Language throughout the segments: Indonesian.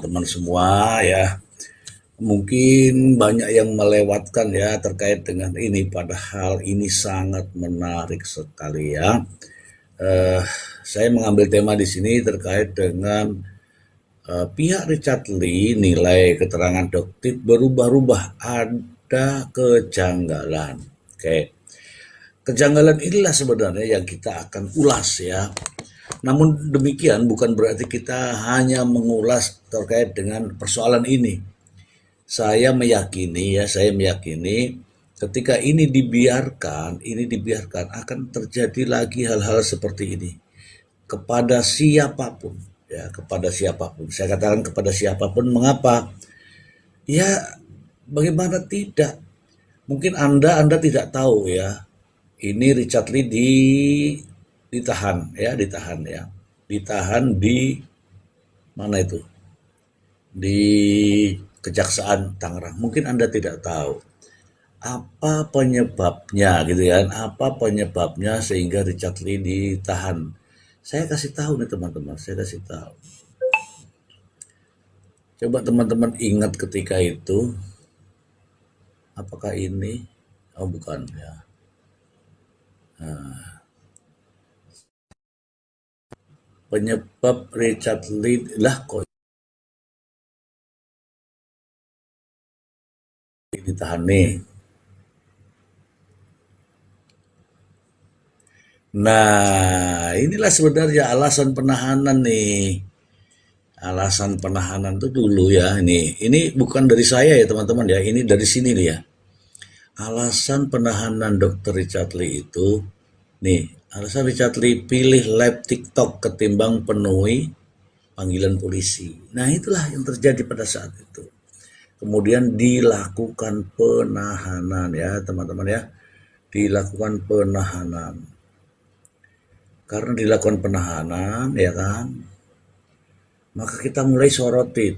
teman-teman semua ya. Mungkin banyak yang melewatkan ya terkait dengan ini, padahal ini sangat menarik sekali ya. Eh, saya mengambil tema di sini terkait dengan pihak Richard Lee nilai keterangan dokter berubah-ubah, ada kejanggalan. Oke, kejanggalan inilah sebenarnya yang kita akan ulas ya. Namun demikian bukan berarti kita hanya mengulas terkait dengan persoalan ini. Saya meyakini ketika ini dibiarkan akan terjadi lagi hal-hal seperti ini kepada siapapun ya, kepada siapapun. Saya katakan kepada siapapun, mengapa? Ya, bagaimana tidak? Mungkin Anda tidak tahu ya. Ini Richard Lee ditahan ya. Ditahan di mana itu? Di Kejaksaan Tangerang. Mungkin Anda tidak tahu apa penyebabnya gitu kan, apa penyebabnya sehingga Richard Lee ditahan. Saya kasih tahu nih teman-teman, saya kasih tahu. Coba teman-teman ingat ketika itu, apakah ini? Oh bukan ya. Penyebab Richard Lee lah kok ditahan nih. Nah, inilah sebenarnya alasan penahanan nih. Alasan penahanan itu dulu ya, ini bukan dari saya ya teman-teman ya, ini dari sini nih ya. Alasan penahanan Dr. Richard Lee itu, nih, alasan Richard Lee pilih live TikTok ketimbang penuhi panggilan polisi. Nah, itulah yang terjadi pada saat itu. Kemudian dilakukan penahanan ya teman-teman ya, dilakukan penahanan. Karena dilakukan penahanan ya kan, maka kita mulai soroti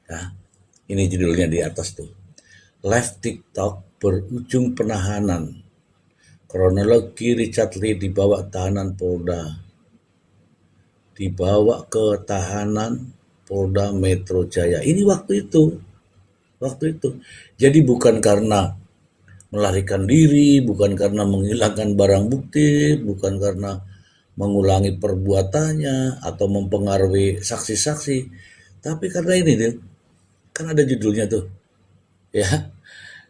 ya. Ini judulnya di atas tuh, live TikTok berujung penahanan, kronologi Richard Lee dibawa ke tahanan Polda Metro Jaya. Ini waktu itu jadi bukan karena melarikan diri, bukan karena menghilangkan barang bukti, bukan karena mengulangi perbuatannya atau mempengaruhi saksi-saksi, tapi karena ini deh, kan ada judulnya tuh ya.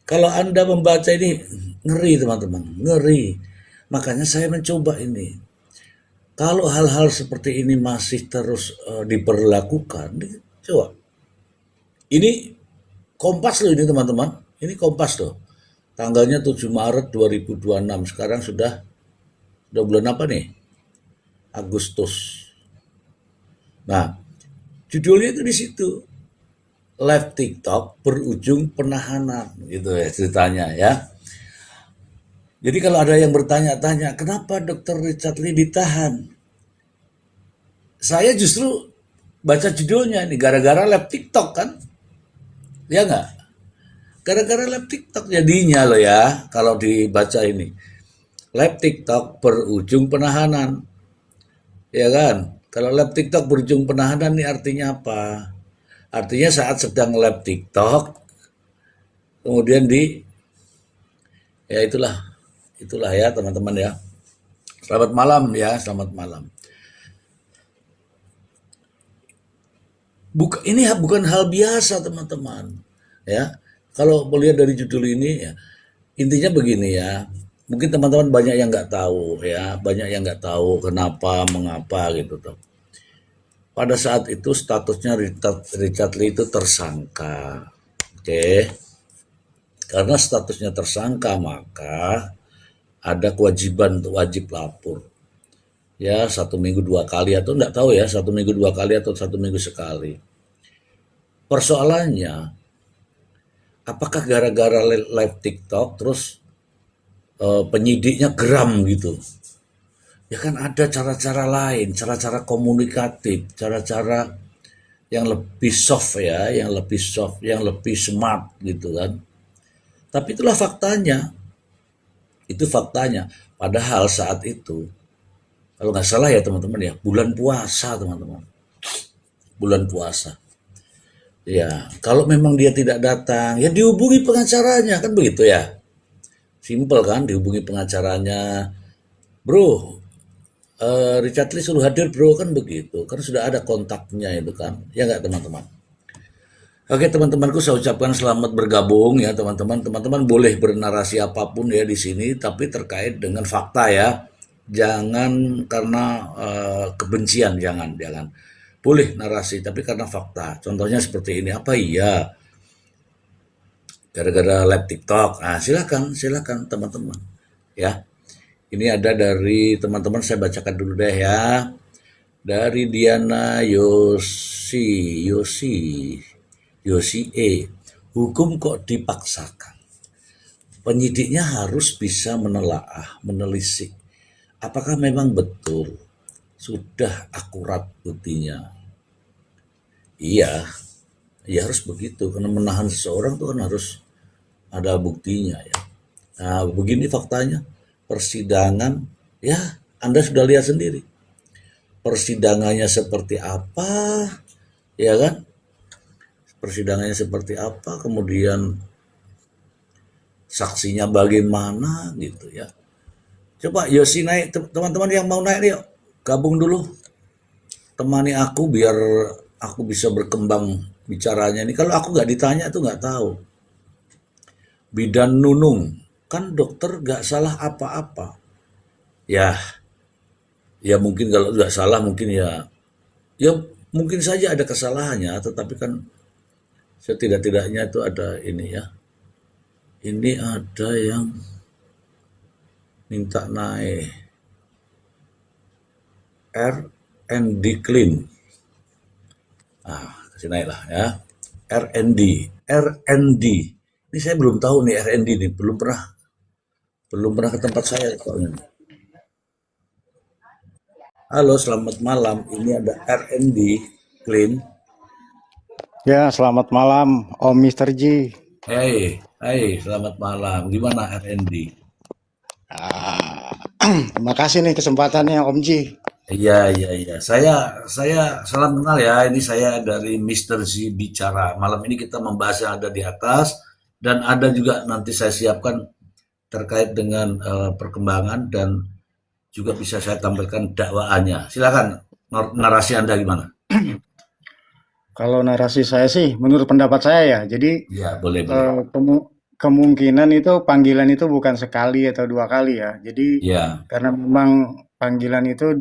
Kalau Anda membaca ini ngeri teman-teman, ngeri. Makanya saya mencoba ini. Kalau hal-hal seperti ini masih terus diberlakukan, coba. Ini Kompas loh ini teman-teman. Ini Kompas loh. Tanggalnya 7 Maret 2026. Sekarang sudah bulan apa nih? Agustus. Nah, judulnya itu di situ. Live TikTok berujung penahanan gitu ya ceritanya ya. Jadi kalau ada yang bertanya-tanya, kenapa Dr. Richard Lee ditahan? Saya justru baca judulnya nih, gara-gara live TikTok kan? Ya nggak? Gara-gara live TikTok jadinya loh ya, kalau dibaca ini. Live TikTok berujung penahanan. Ya kan? Kalau live TikTok berujung penahanan ini artinya apa? Artinya saat sedang live TikTok, kemudian ya itulah ya teman-teman ya. Selamat malam ya, selamat malam. Ini bukan hal biasa teman-teman ya. Kalau melihat dari judul ini ya, intinya begini ya. Mungkin teman-teman banyak yang nggak tahu ya, banyak yang nggak tahu kenapa, mengapa gitu tuh. Pada saat itu statusnya Richard Lee itu tersangka, oke. Karena statusnya tersangka maka ada kewajiban untuk wajib lapor. Ya 1 minggu 2 kali atau enggak tahu ya 1 minggu 2 kali atau 1 minggu sekali. Persoalannya, apakah gara-gara live TikTok terus penyidiknya geram gitu? Ya kan ada cara-cara lain, cara-cara komunikatif, cara-cara yang lebih soft ya, yang lebih smart gitu kan. Tapi itulah faktanya, itu faktanya. Padahal saat itu, kalau nggak salah ya teman-teman ya, bulan puasa teman-teman. bulan puasa. Ya, kalau memang dia tidak datang, ya dihubungi pengacaranya, kan begitu ya. Simpel kan, dihubungi pengacaranya. Bro, Richard Lee suruh hadir bro, kan begitu. Kan sudah ada kontaknya itu kan. Ya nggak teman-teman? Oke teman-temanku, saya ucapkan selamat bergabung ya teman-teman. Teman-teman boleh bernarasi apapun ya di sini, tapi terkait dengan fakta ya. Jangan karena kebencian, jangan. Boleh narasi, tapi karena fakta. Contohnya seperti ini, apa iya? Gara-gara live TikTok. Nah, silakan teman-teman. Ya, ini ada dari teman-teman, saya bacakan dulu deh ya. Dari Diana Yosi E. Hukum kok dipaksakan? Penyidiknya harus bisa menelaah, menelisik. Apakah memang betul sudah akurat buktinya? Iya, ya harus begitu. Karena menahan seseorang itu kan harus ada buktinya ya. Nah, begini faktanya. Persidangan, ya Anda sudah lihat sendiri. Persidangannya seperti apa, ya kan? Persidangannya seperti apa, kemudian saksinya bagaimana gitu ya. Coba Yosi naik, teman-teman yang mau naik yuk, gabung dulu. Temani aku biar aku bisa berkembang bicaranya ini. Kalau aku nggak ditanya tuh nggak tahu. Bidan Nunung, kan dokter nggak salah apa-apa. Ya, ya mungkin kalau nggak salah mungkin ya mungkin saja ada kesalahannya, tetapi kan setidak-tidaknya itu ada ini ya. Ini ada yang minta naik R&D Clean. Kasih naik lah ya. R&D. Ini saya belum tahu nih R&D nih, belum pernah ke tempat saya soalnya. Halo, selamat malam. Ini ada R&D Clean. Ya, selamat malam Om Mister G. Hai, selamat malam. Gimana R&D? Ah, terima kasih nih kesempatannya Om G. Iya. Saya salam kenal ya. Ini saya dari Mister Z Bicara. Malam ini kita membahas yang ada di atas dan ada juga nanti saya siapkan terkait dengan perkembangan dan juga bisa saya tampilkan dakwaannya. Silakan narasi Anda gimana? Kalau narasi saya sih, menurut pendapat saya ya, jadi Ya, boleh. kemungkinan itu panggilan itu bukan sekali atau dua kali ya. Jadi Ya, karena memang panggilan itu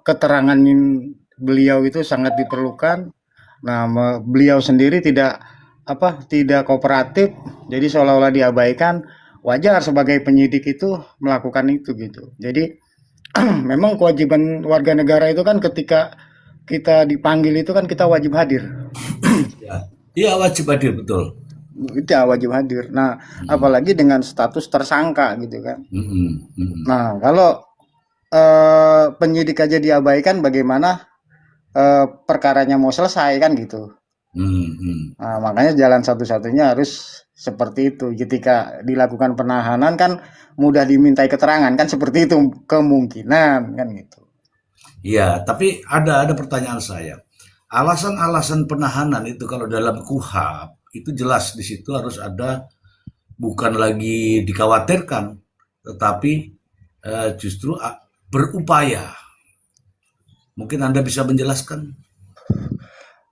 keterangan beliau itu sangat diperlukan. Nah, beliau sendiri tidak kooperatif, jadi seolah-olah diabaikan. Wajar sebagai penyidik itu melakukan itu gitu. Jadi memang kewajiban warga negara itu kan ketika kita dipanggil itu kan kita wajib hadir. ya. Iya, wajib hadir betul. Kita wajib hadir. Nah, apalagi dengan status tersangka gitu kan. Nah, kalau penyidik aja diabaikan, bagaimana perkaranya mau selesai kan gitu. Nah, makanya jalan satu-satunya harus seperti itu. Ketika dilakukan penahanan kan mudah dimintai keterangan kan seperti itu kemungkinan kan gitu. Iya, tapi ada pertanyaan saya. Alasan-alasan penahanan itu kalau dalam KUHP itu jelas di situ harus ada, bukan lagi dikhawatirkan, tetapi justru berupaya. Mungkin Anda bisa menjelaskan?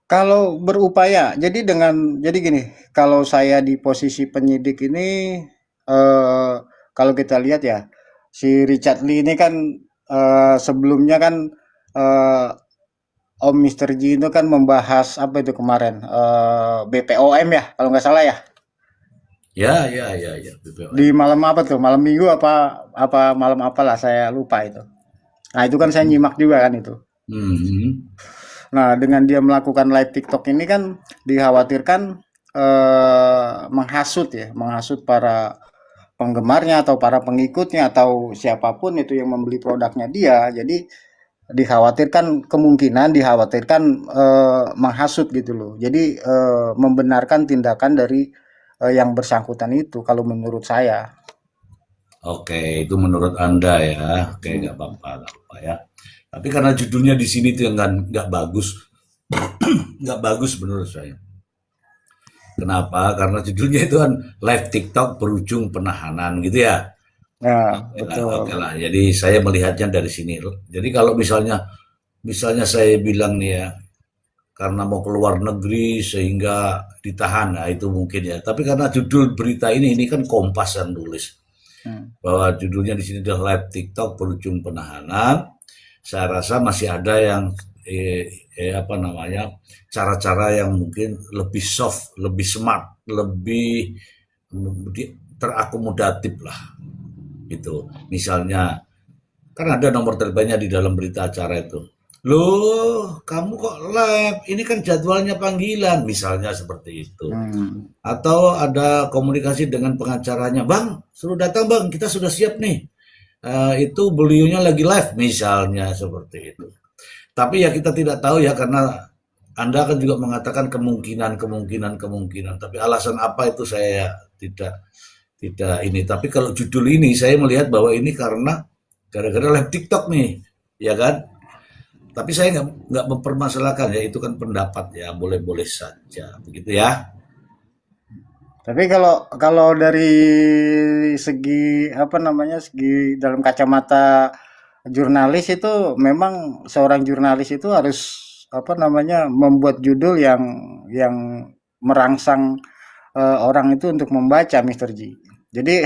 Kalau berupaya, jadi gini, kalau saya di posisi penyidik ini, eh, kalau kita lihat ya, si Richard Lee ini kan sebelumnya kan eh, Om Mister G itu kan membahas apa itu kemarin, BPOM ya, kalau nggak salah ya, Ya, di BPOM. malam apa tuh, malam Minggu apa malam apalah saya lupa itu. Nah itu kan saya nyimak juga kan itu. Hmm. Nah, dengan dia melakukan live TikTok ini kan dikhawatirkan menghasut para penggemarnya atau para pengikutnya atau siapapun itu yang membeli produknya dia. Jadi dikhawatirkan menghasut gitu loh. Jadi membenarkan tindakan dari yang bersangkutan itu kalau menurut saya. Oke, itu menurut Anda ya. Oke, nggak apa-apa ya. Tapi karena judulnya di sini tuh yang nggak bagus, nggak bagus menurut saya. Kenapa? Karena judulnya itu kan live TikTok berujung penahanan gitu ya. Ya, Oke lah, betul. oke lah. Jadi saya melihatnya dari sini. Jadi kalau misalnya saya bilang nih ya, karena mau keluar negeri sehingga ditahan, nah itu mungkin ya. Tapi karena judul berita ini kan Kompas yang tulis Hmm. bahwa judulnya di sini adalah live TikTok berujung penahanan. Saya rasa masih ada yang apa namanya cara-cara yang mungkin lebih soft, lebih smart, lebih terakomodatif lah gitu. Misalnya kan ada nomor teleponnya di dalam berita acara itu. Loh, kamu kok live? Ini kan jadwalnya panggilan, misalnya seperti itu. Hmm. Atau ada komunikasi dengan pengacaranya, Bang, suruh datang Bang, kita sudah siap nih. Itu beliaunya lagi live, misalnya seperti itu. Tapi ya kita tidak tahu ya karena Anda kan juga mengatakan kemungkinan, kemungkinan, kemungkinan. Tapi alasan apa itu saya tidak tidak ini. Tapi kalau judul ini saya melihat bahwa ini karena gara-gara live TikTok nih, ya kan? Tapi saya nggak mempermasalahkan ya itu kan pendapat ya boleh-boleh saja begitu ya. Tapi kalau kalau dari segi apa namanya, segi dalam kacamata jurnalis itu memang seorang jurnalis itu harus apa namanya, membuat judul yang merangsang orang itu untuk membaca, Mister Ji. Jadi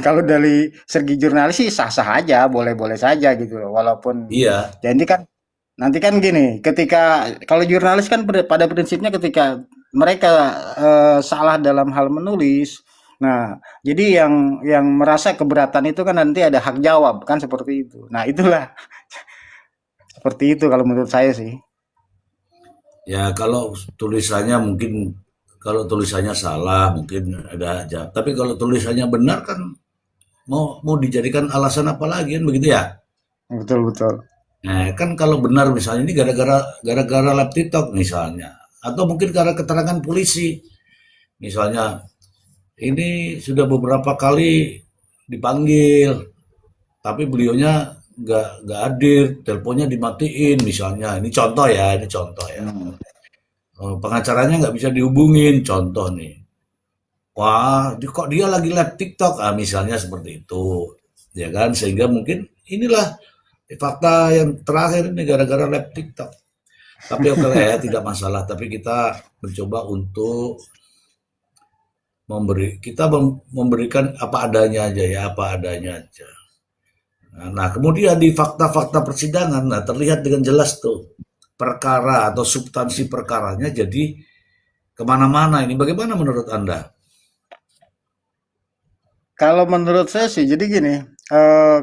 kalau dari segi jurnalis sih sah-sah aja, boleh-boleh saja gitu loh. Walaupun Iya, jadi kan nanti kan gini, ketika kalau jurnalis kan pada prinsipnya ketika mereka salah dalam hal menulis, nah jadi yang merasa keberatan itu kan nanti ada hak jawab kan seperti itu. Nah itulah seperti itu kalau menurut saya sih. ya kalau tulisannya salah mungkin ada aja. Tapi kalau tulisannya benar kan mau mau dijadikan alasan apa lagi kan begitu ya? Betul betul. Nah, kan kalau benar misalnya ini gara-gara live TikTok misalnya, atau mungkin karena keterangan polisi, misalnya ini sudah beberapa kali dipanggil, tapi beliaunya nggak hadir, teleponnya dimatiin misalnya. Ini contoh ya. Hmm. Pengacaranya nggak bisa dihubungin, contoh nih. Wah, kok dia lagi live TikTok, misalnya seperti itu, ya kan? Sehingga mungkin inilah fakta yang terakhir ini gara-gara live TikTok. Tapi oke lah ya, tidak masalah. Tapi kita mencoba untuk memberikan apa adanya aja ya, apa adanya aja. Nah, kemudian di fakta-fakta persidangan, nah terlihat dengan jelas tuh perkara atau substansi perkaranya jadi kemana-mana ini. Bagaimana menurut Anda? Kalau menurut saya sih jadi gini,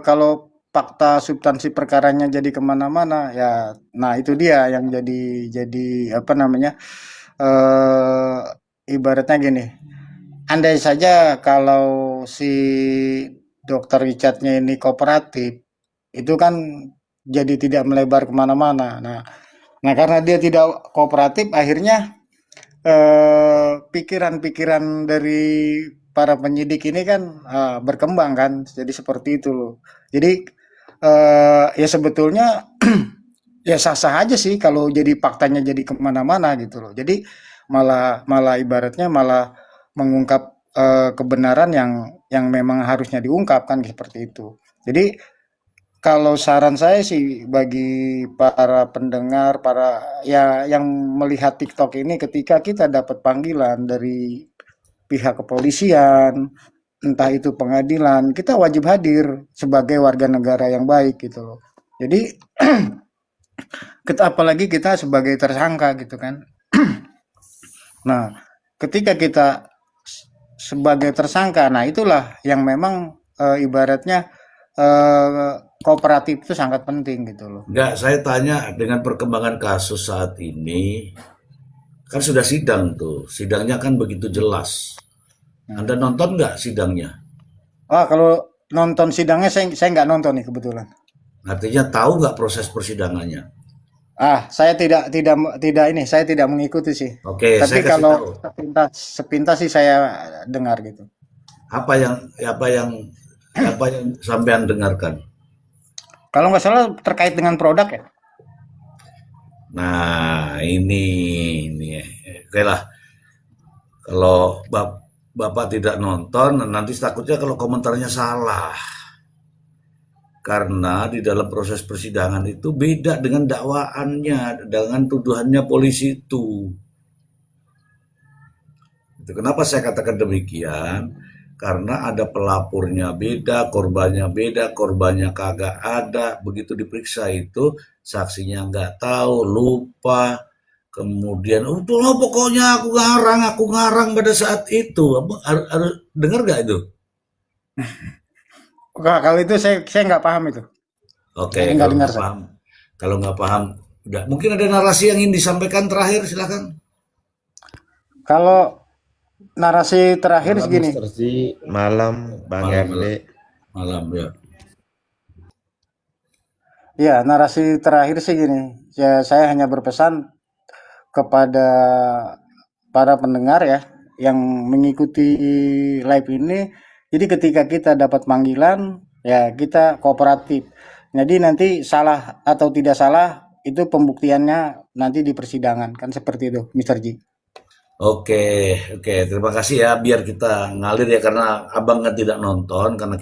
kalau fakta substansi perkaranya jadi kemana-mana ya, nah itu dia yang jadi apa namanya, eee, ibaratnya gini, andai saja kalau si dokter Richardnya ini kooperatif, itu kan jadi tidak melebar kemana-mana. Nah karena dia tidak kooperatif akhirnya pikiran-pikiran dari para penyidik ini kan berkembang kan, jadi seperti itu loh. Jadi ya sebetulnya ya sah-sah aja sih kalau jadi faktanya jadi kemana-mana gitu loh. Jadi malah malah ibaratnya malah mengungkap kebenaran yang memang harusnya diungkap kan seperti itu. Jadi kalau saran saya sih bagi para pendengar, para ya yang melihat TikTok ini ketika kita dapat panggilan dari pihak kepolisian, entah itu pengadilan, kita wajib hadir sebagai warga negara yang baik gitu loh. Jadi kita apalagi kita sebagai tersangka gitu kan. Nah, ketika kita sebagai tersangka, nah itulah yang memang ibaratnya kooperatif itu sangat penting gitu loh. Enggak, saya tanya dengan perkembangan kasus saat ini, kan sudah sidang tuh. Sidangnya kan begitu jelas. Anda Hmm. nonton nggak sidangnya? Wah, kalau nonton sidangnya saya nggak nonton nih kebetulan. Artinya tahu nggak proses persidangannya? Saya tidak tidak ini, saya tidak mengikuti sih. Oke, Tapi saya kasih kalau tahu. sepintas sepintas sih saya dengar gitu. Apa yang apa yang apa yang sampean dengarkan? Kalau nggak salah terkait dengan produk ya. Nah, ini. Oke lah, kalau Bapak tidak nonton, nanti takutnya kalau komentarnya salah. Karena di dalam proses persidangan itu beda dengan dakwaannya, dengan tuduhannya polisi itu. Itu kenapa saya katakan demikian? Karena ada pelapornya beda, korbannya kagak ada. Begitu diperiksa itu, saksinya nggak tahu, lupa. Kemudian, udah pokoknya aku ngarang pada saat itu. Harus dengar nggak itu? Kalau itu saya nggak paham itu. Oke, Saya nggak kalau dengar nggak saya. paham, udah. Mungkin ada narasi yang ingin disampaikan terakhir, silakan. Kalau narasi terakhir Malam segini, Mister Z, malam Bang Malam, RD. malam, malam ya. ya narasi terakhir sih gini. Ya, saya hanya berpesan kepada para pendengar ya yang mengikuti live ini. Jadi ketika kita dapat panggilan, ya kita kooperatif. Jadi nanti salah atau tidak salah itu pembuktiannya nanti di persidangan kan seperti itu, Mister Ji. Oke, oke. Terima kasih ya. Biar kita ngalir ya karena abang kan tidak nonton karena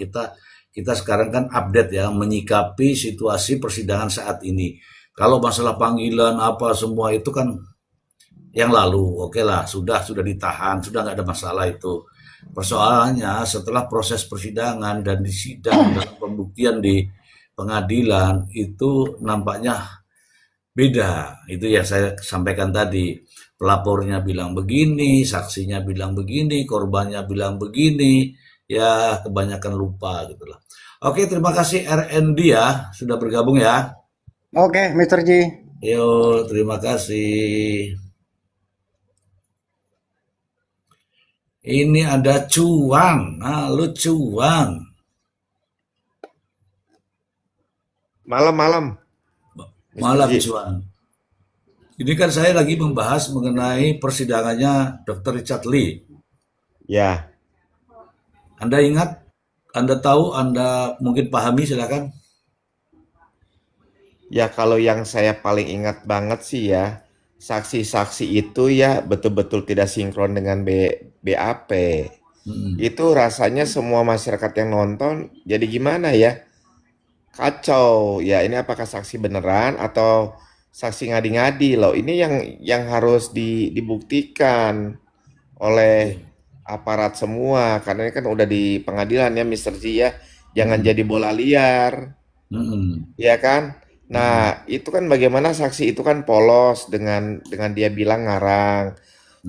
kita sekarang kan update ya menyikapi situasi persidangan saat ini. Kalau masalah panggilan apa semua itu kan yang lalu, oke lah, sudah ditahan, sudah nggak ada masalah itu. Persoalannya setelah proses persidangan dan di sidang dalam pembuktian di pengadilan itu nampaknya beda. Itu yang saya sampaikan tadi. Pelapornya bilang begini, saksinya bilang begini, korbannya bilang begini. Ya, kebanyakan lupa gitu lah. Oke, terima kasih RND ya sudah bergabung ya. Oke, Mister Ji. Yo, terima kasih. Ini ada Cuang. Halo Cuang. Malam-malam Mister Malam Z. Cuang. Ini kan saya lagi membahas mengenai persidangannya Dr. Richard Lee. Ya, Anda ingat? Anda tahu? Anda mungkin pahami, silakan. ya kalau yang saya paling ingat banget sih ya, saksi-saksi itu ya betul-betul tidak sinkron dengan BAP. Mm-mm. Itu rasanya semua masyarakat yang nonton jadi gimana ya? Kacau. Ya ini apakah saksi beneran atau saksi ngadi-ngadi loh? Ini yang harus dibuktikan oleh Iya. aparat semua karena ini kan udah di pengadilan ya Mister Z ya. Jangan Mm-mm. jadi bola liar. Mm-mm. Ya kan? Mm-mm. Nah, itu kan bagaimana saksi itu kan polos dengan dia bilang ngarang.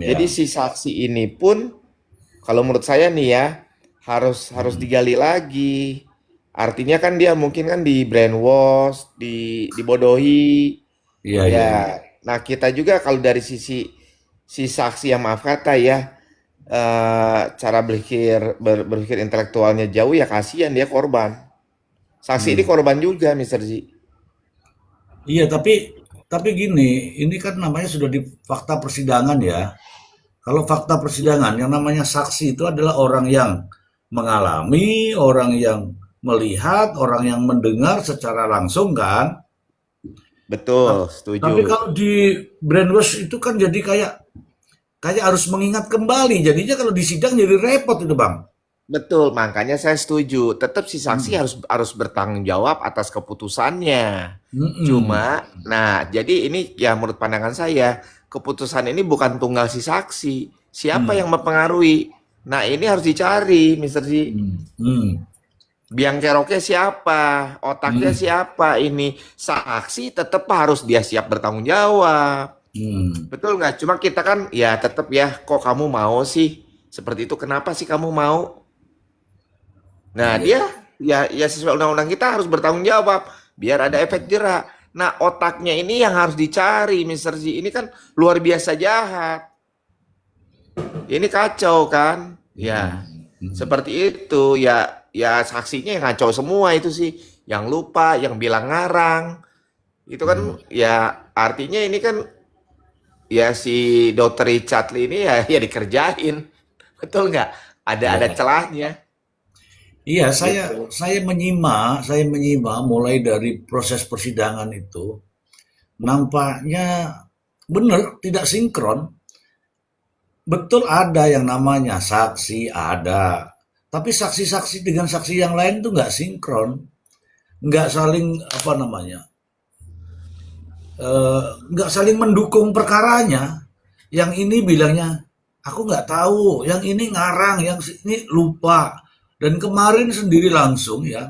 Jadi Ya. si saksi ini pun kalau menurut saya nih ya harus harus Mm-mm. digali lagi. Artinya kan dia mungkin kan di brainwash, dibodohi. Iya, iya, iya. Ya. Nah, kita juga kalau dari sisi si saksi yang maaf kata ya cara berpikir intelektualnya jauh ya kasihan dia korban. Saksi ini Mm. korban juga, Mister Z. Iya, tapi gini, ini kan namanya sudah di fakta persidangan ya. Kalau fakta persidangan, yang namanya saksi itu adalah orang yang mengalami, orang yang melihat, orang yang mendengar secara langsung kan. Betul, Tap- setuju. Tapi kalau di brainwash itu kan jadi kayak kayak harus mengingat kembali. Jadinya kalau di sidang jadi repot itu bang. Betul, makanya saya setuju. Tetap si saksi Mm, harus harus bertanggung jawab atas keputusannya. mm-mm. Cuma, nah, jadi ini ya menurut pandangan saya, keputusan ini bukan tunggal si saksi. Siapa Mm, yang mempengaruhi? Nah, ini harus dicari, Mister Z. mm, mm, Biang keroknya siapa? Otaknya mm, siapa? Ini saksi tetap harus dia siap bertanggung jawab. mm. Betul nggak? Cuma kita kan ya tetap ya, kok kamu mau sih? Seperti itu, kenapa sih kamu mau? Nah, Iya, dia ya sesuai undang-undang kita harus bertanggung jawab biar ada efek jerak. Nah, otaknya ini yang harus dicari, Mister Z. Ini kan luar biasa jahat. Ini kacau kan? Ya, mm, mm, seperti itu. Ya saksinya yang kacau semua itu sih. Yang lupa, yang bilang ngarang. Itu kan mm. ya artinya ini kan ya si Dokter Richard Lee ini ya dikerjain. Betul nggak? Ada Iya. celahnya Iya, saya gitu. saya menyimak mulai dari proses persidangan itu. nampaknya benar tidak sinkron. Betul ada yang namanya saksi, ada. Tapi saksi-saksi dengan saksi yang lain tuh nggak sinkron, nggak saling apa namanya, nggak saling mendukung perkaranya. Yang ini bilangnya aku nggak tahu, yang ini ngarang, yang ini lupa. Dan kemarin sendiri langsung ya,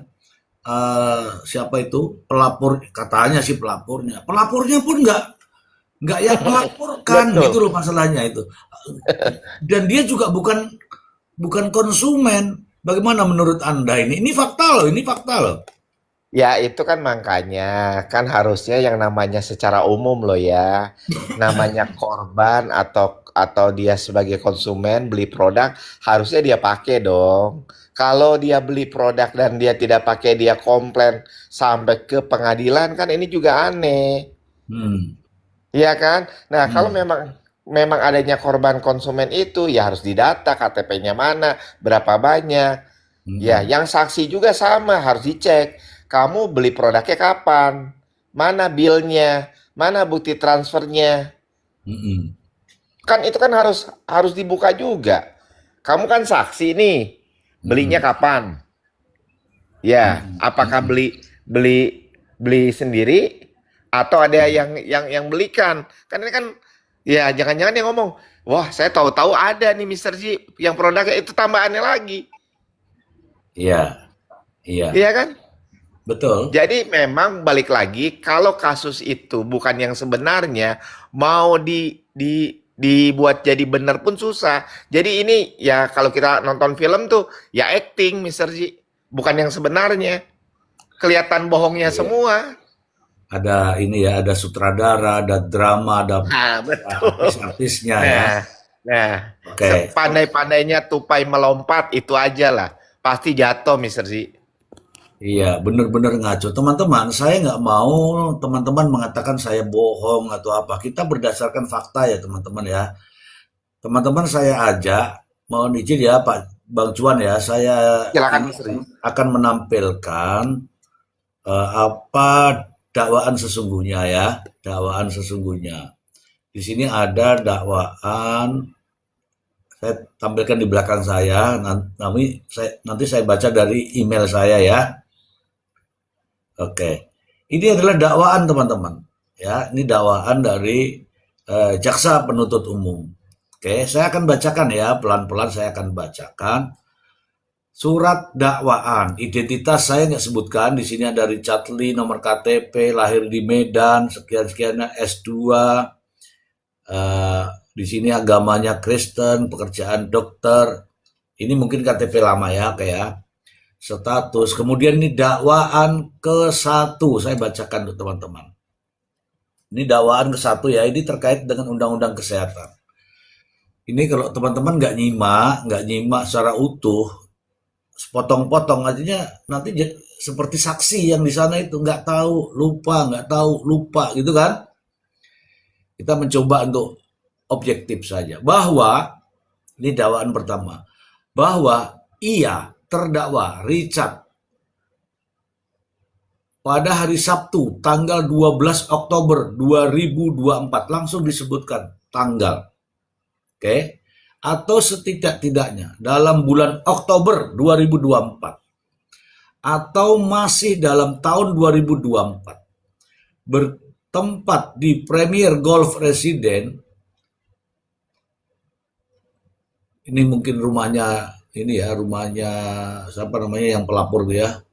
siapa itu pelapor, katanya sih pelapornya pun nggak yang melaporkan gitu Betul. loh masalahnya itu. Dan dia juga bukan bukan konsumen. Bagaimana menurut Anda ini? Ini fakta loh, ini fakta loh. Ya itu kan makanya kan harusnya yang namanya secara umum loh ya, namanya korban atau dia sebagai konsumen beli produk harusnya dia pakai dong. Kalau dia beli produk dan dia tidak pakai dia komplain sampai ke pengadilan kan ini juga aneh. Hmm, Iya kan? Nah, kalau hmm, memang memang adanya korban konsumen itu ya harus didata KTP-nya mana, berapa banyak. Ya, hmm, yang saksi juga sama harus dicek. Kamu beli produknya kapan? Mana bilnya? Mana bukti transfernya? hmm, Kan itu kan harus harus dibuka juga. Kamu kan saksi nih. Belinya hmm, kapan? Ya, hmm, apakah hmm. beli beli sendiri atau ada yang belikan? Kan ini kan ya jangan-jangan dia ngomong, "Wah, saya tahu-tahu ada nih Mister Ji yang produknya itu tambahannya lagi." Iya, iya, Iya kan? betul. Jadi memang balik lagi kalau kasus itu bukan yang sebenarnya mau dibuat jadi benar pun susah. Jadi ini ya kalau kita nonton film tuh ya acting Mister Ji, bukan yang sebenarnya. Kelihatan bohongnya Iya. semua. Ada ini ya, ada sutradara, ada drama, ada Nah, betul. artis-artisnya ya. Nah, nah, Oke, sepandai-pandainya tupai melompat itu aja lah. Pasti jatuh, Mister Z. iya, benar-benar ngaco. Teman-teman, saya nggak mau teman-teman mengatakan saya bohong atau apa. Kita berdasarkan fakta ya, teman-teman ya. Teman-teman saya ajak, mohon izin ya Pak Bang Cuan ya, saya Silakan, ini Mister Z. akan menampilkan apa dakwaan sesungguhnya ya, dakwaan sesungguhnya. Di sini ada dakwaan, saya tampilkan di belakang saya, nanti saya baca dari email saya ya. Oke, ini adalah dakwaan teman-teman. Ya, ini dakwaan dari jaksa penuntut umum. Oke, saya akan bacakan ya, pelan-pelan saya akan bacakan. Surat dakwaan, identitas saya nggak sebutkan. Di sini ada Richard Lee, nomor KTP, lahir di Medan, sekian-sekian, S2. Di sini agamanya Kristen, pekerjaan dokter. Ini mungkin KTP lama ya, kayak status. Kemudian ini dakwaan ke satu, saya bacakan untuk teman-teman. Ini dakwaan ke satu ya, ini terkait dengan undang-undang kesehatan. Ini kalau teman-teman nggak nyimak secara utuh, sepotong-potong artinya nanti seperti saksi yang di sana itu nggak tahu, lupa gitu kan. Kita mencoba untuk objektif saja bahwa ini dakwaan pertama bahwa ia terdakwa Richard pada hari Sabtu tanggal 12 Oktober 2024 langsung disebutkan tanggal, oke, atau setidak-tidaknya dalam bulan Oktober 2024 atau masih dalam tahun 2024 bertempat di Premier Golf Residence. Ini mungkin rumahnya ini ya, rumahnya siapa namanya yang pelapor dia.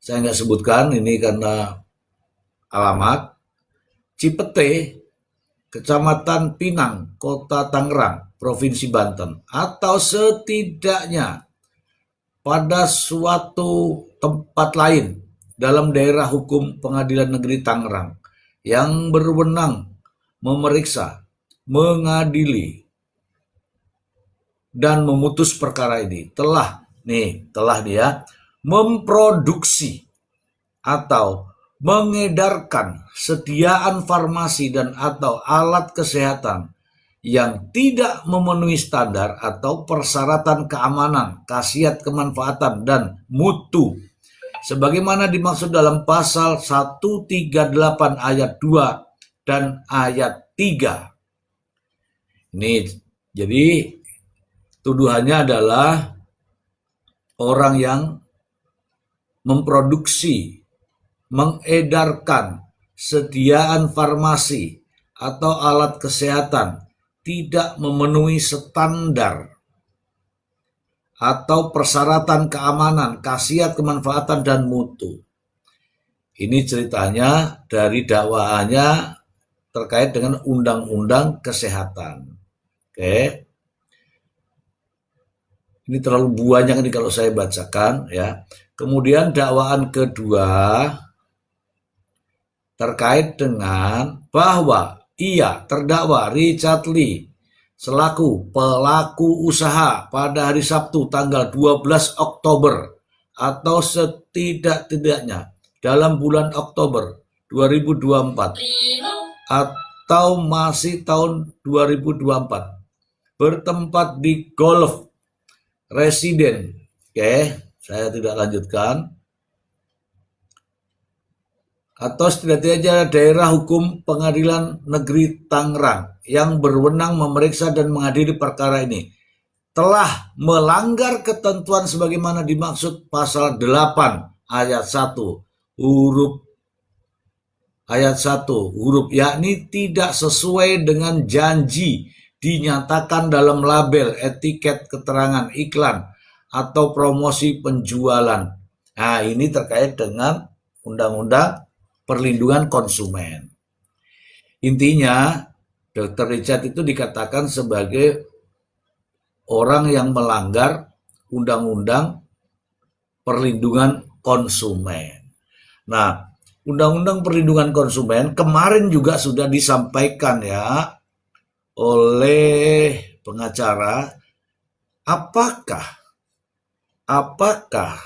Saya nggak sebutkan ini karena alamat Cipete, Kecamatan Pinang, Kota Tangerang, Provinsi Banten, atau setidaknya pada suatu tempat lain dalam daerah hukum Pengadilan Negeri Tangerang yang berwenang memeriksa, mengadili, dan memutus perkara ini telah dia memproduksi atau mengedarkan sediaan farmasi dan atau alat kesehatan yang tidak memenuhi standar atau persyaratan keamanan, khasiat kemanfaatan, dan mutu sebagaimana dimaksud dalam pasal 138 ayat 2 dan ayat 3. Ini jadi tuduhannya adalah orang yang memproduksi, mengedarkan sediaan farmasi atau alat kesehatan tidak memenuhi standar atau persyaratan keamanan, khasiat, kemanfaatan, dan mutu. Ini ceritanya dari dakwaannya terkait dengan undang-undang kesehatan. Oke. Ini terlalu banyak ini kalau saya bacakan ya. Kemudian dakwaan kedua terkait dengan bahwa ia terdakwa Richard Lee selaku pelaku usaha pada hari Sabtu tanggal 12 Oktober atau setidak-tidaknya dalam bulan Oktober 2024 atau masih tahun 2024 bertempat di Golf Residen. Oke, saya tidak lanjutkan. Atau setidaknya daerah hukum Pengadilan Negeri Tangerang yang berwenang memeriksa dan mengadili perkara ini telah melanggar ketentuan sebagaimana dimaksud pasal 8 ayat 1 huruf yakni tidak sesuai dengan janji dinyatakan dalam label, etiket, keterangan iklan atau promosi penjualan. Nah, ini terkait dengan undang-undang perlindungan konsumen. Intinya, Dr. Richard itu dikatakan sebagai orang yang melanggar undang-undang perlindungan konsumen. Nah, undang-undang perlindungan konsumen kemarin juga sudah disampaikan ya oleh pengacara. Apakah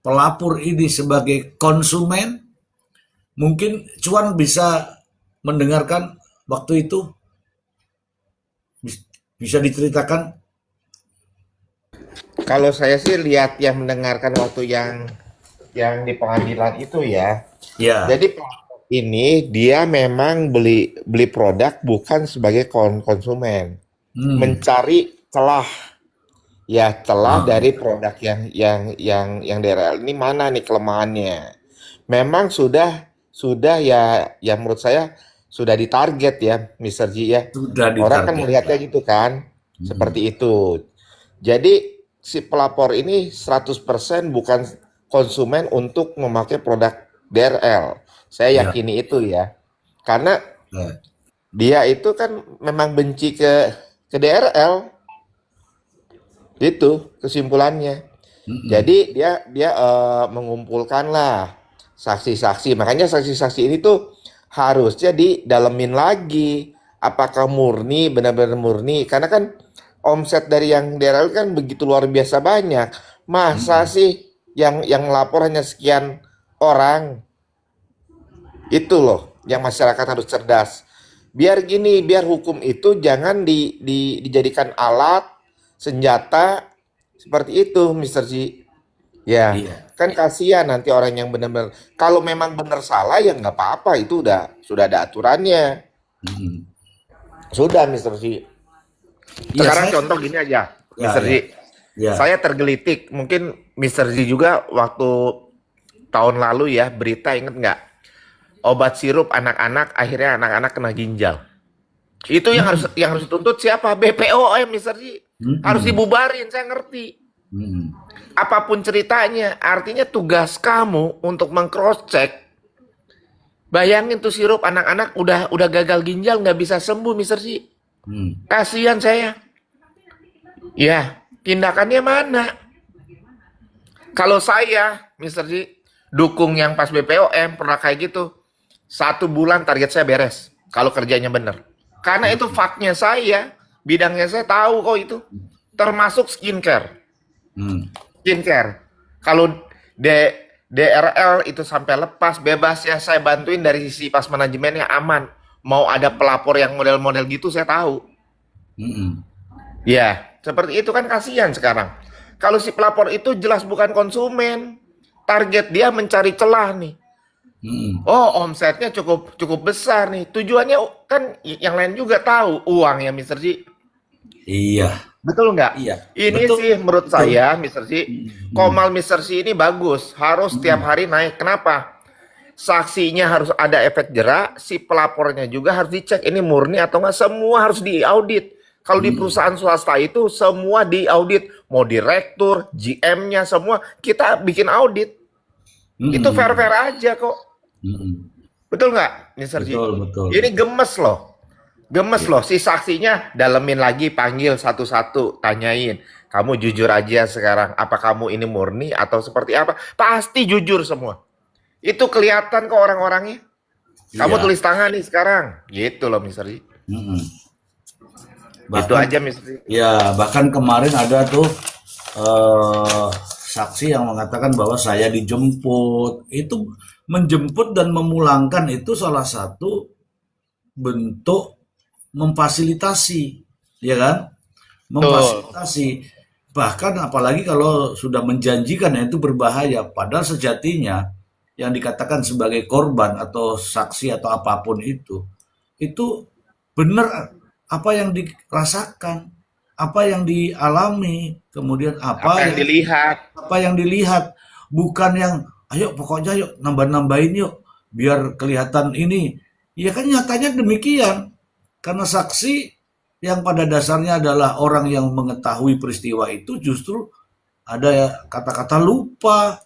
pelapor ini sebagai konsumen? Mungkin Cuan bisa mendengarkan waktu itu, bisa diceritakan. Kalau saya sih lihat yang mendengarkan waktu yang di pengadilan itu ya. Ya. Jadi ini dia memang beli produk bukan sebagai konsumen, mencari celah. Ya, celah dari produk yang DRL ini mana nih kelemahannya. Memang sudah ya menurut saya sudah ditarget ya Mr. G ya. Sudah Orang kan ditarget. melihatnya gitu kan. Seperti itu. Jadi si pelapor ini 100% bukan konsumen untuk memakai produk DRL. Saya yakini itu ya. Karena dia itu kan memang benci ke DRL. Itu kesimpulannya. Jadi dia mengumpulkanlah saksi-saksi. Makanya saksi-saksi ini tuh harusnya didalemin lagi. Apakah murni, benar-benar murni? Karena kan omset dari yang DRL kan begitu luar biasa banyak. Masa sih yang melapor hanya sekian orang? Itu loh yang masyarakat harus cerdas. Biar hukum itu jangan dijadikan alat, senjata seperti itu, Mr. G. Ya, kan kasihan nanti orang yang benar-benar. Kalau memang benar salah ya nggak apa-apa, itu sudah ada aturannya. Sudah, Mr. G. Sekarang contoh gini aja, Mr. G. Saya tergelitik, mungkin Mr. G juga waktu tahun lalu ya berita, inget nggak? Obat sirup anak-anak, akhirnya anak-anak kena ginjal. Itu yang harus dituntut siapa? BPOM, Mr. G. Harus dibubarin, saya ngerti. Apapun ceritanya, artinya tugas kamu untuk meng-cross check. Bayangin tuh sirup anak-anak udah gagal ginjal, nggak bisa sembuh, Mr. G. Kasihan saya. Ya, tindakannya mana? Kalau saya, Mr. G, dukung yang pas BPOM pernah kayak gitu. 1 bulan target saya beres. Kalau kerjanya bener. Karena itu faknya saya, bidangnya saya tahu kok itu. Termasuk skincare. Skincare. Kalau DRL itu sampai lepas, bebas ya saya bantuin dari sisi pas manajemennya aman. Mau ada pelapor yang model-model gitu saya tahu. Ya, seperti itu kan kasihan sekarang. Kalau si pelapor itu jelas bukan konsumen. Target dia mencari celah nih. Mm-mm. Oh, omsetnya cukup cukup besar nih. Tujuannya kan yang lain juga tahu uang ya, Mister Ji. Iya, Betul nggak? iya, Ini betul, sih menurut betul. saya, Mister Ji, Mm-mm. Komal Mister Ji ini bagus. Harus setiap Mm-mm. hari naik. Kenapa? Saksinya harus ada efek jerak, si pelapornya juga harus dicek ini murni atau enggak, semua harus diaudit. Kalau di Mm-mm. perusahaan swasta itu semua diaudit, mau direktur, GM-nya semua kita bikin audit. Itu Mm-mm. fair-fair aja kok. Mm-mm. Betul nggak, Mr. Ji? Betul, betul, Ini betul. gemes loh. Gemes Iya. loh, si saksinya dalemin lagi, panggil satu-satu, tanyain. Kamu jujur aja sekarang, apa kamu ini murni atau seperti apa? Pasti jujur semua. Itu kelihatan kok orang-orangnya. Kamu Iya. tulis tangan nih sekarang. Gitu loh, Mister Ji. Mm-mm. Itu Bahkan aja, Mister Ji. ya, bahkan kemarin ada tuh eh, saksi yang mengatakan bahwa saya dijemput. Itu menjemput dan memulangkan itu salah satu bentuk memfasilitasi, ya kan? Tuh. Memfasilitasi. Bahkan apalagi kalau sudah menjanjikan ya, itu berbahaya. Padahal sejatinya yang dikatakan sebagai korban atau saksi atau apapun itu benar apa yang dirasakan, apa yang dialami, kemudian Apa yang dilihat. apa yang dilihat, bukan yang ayo pokoknya yuk nambah-nambahin yuk biar kelihatan ini. Ya kan nyatanya demikian. Karena saksi yang pada dasarnya adalah orang yang mengetahui peristiwa itu justru ada kata-kata lupa,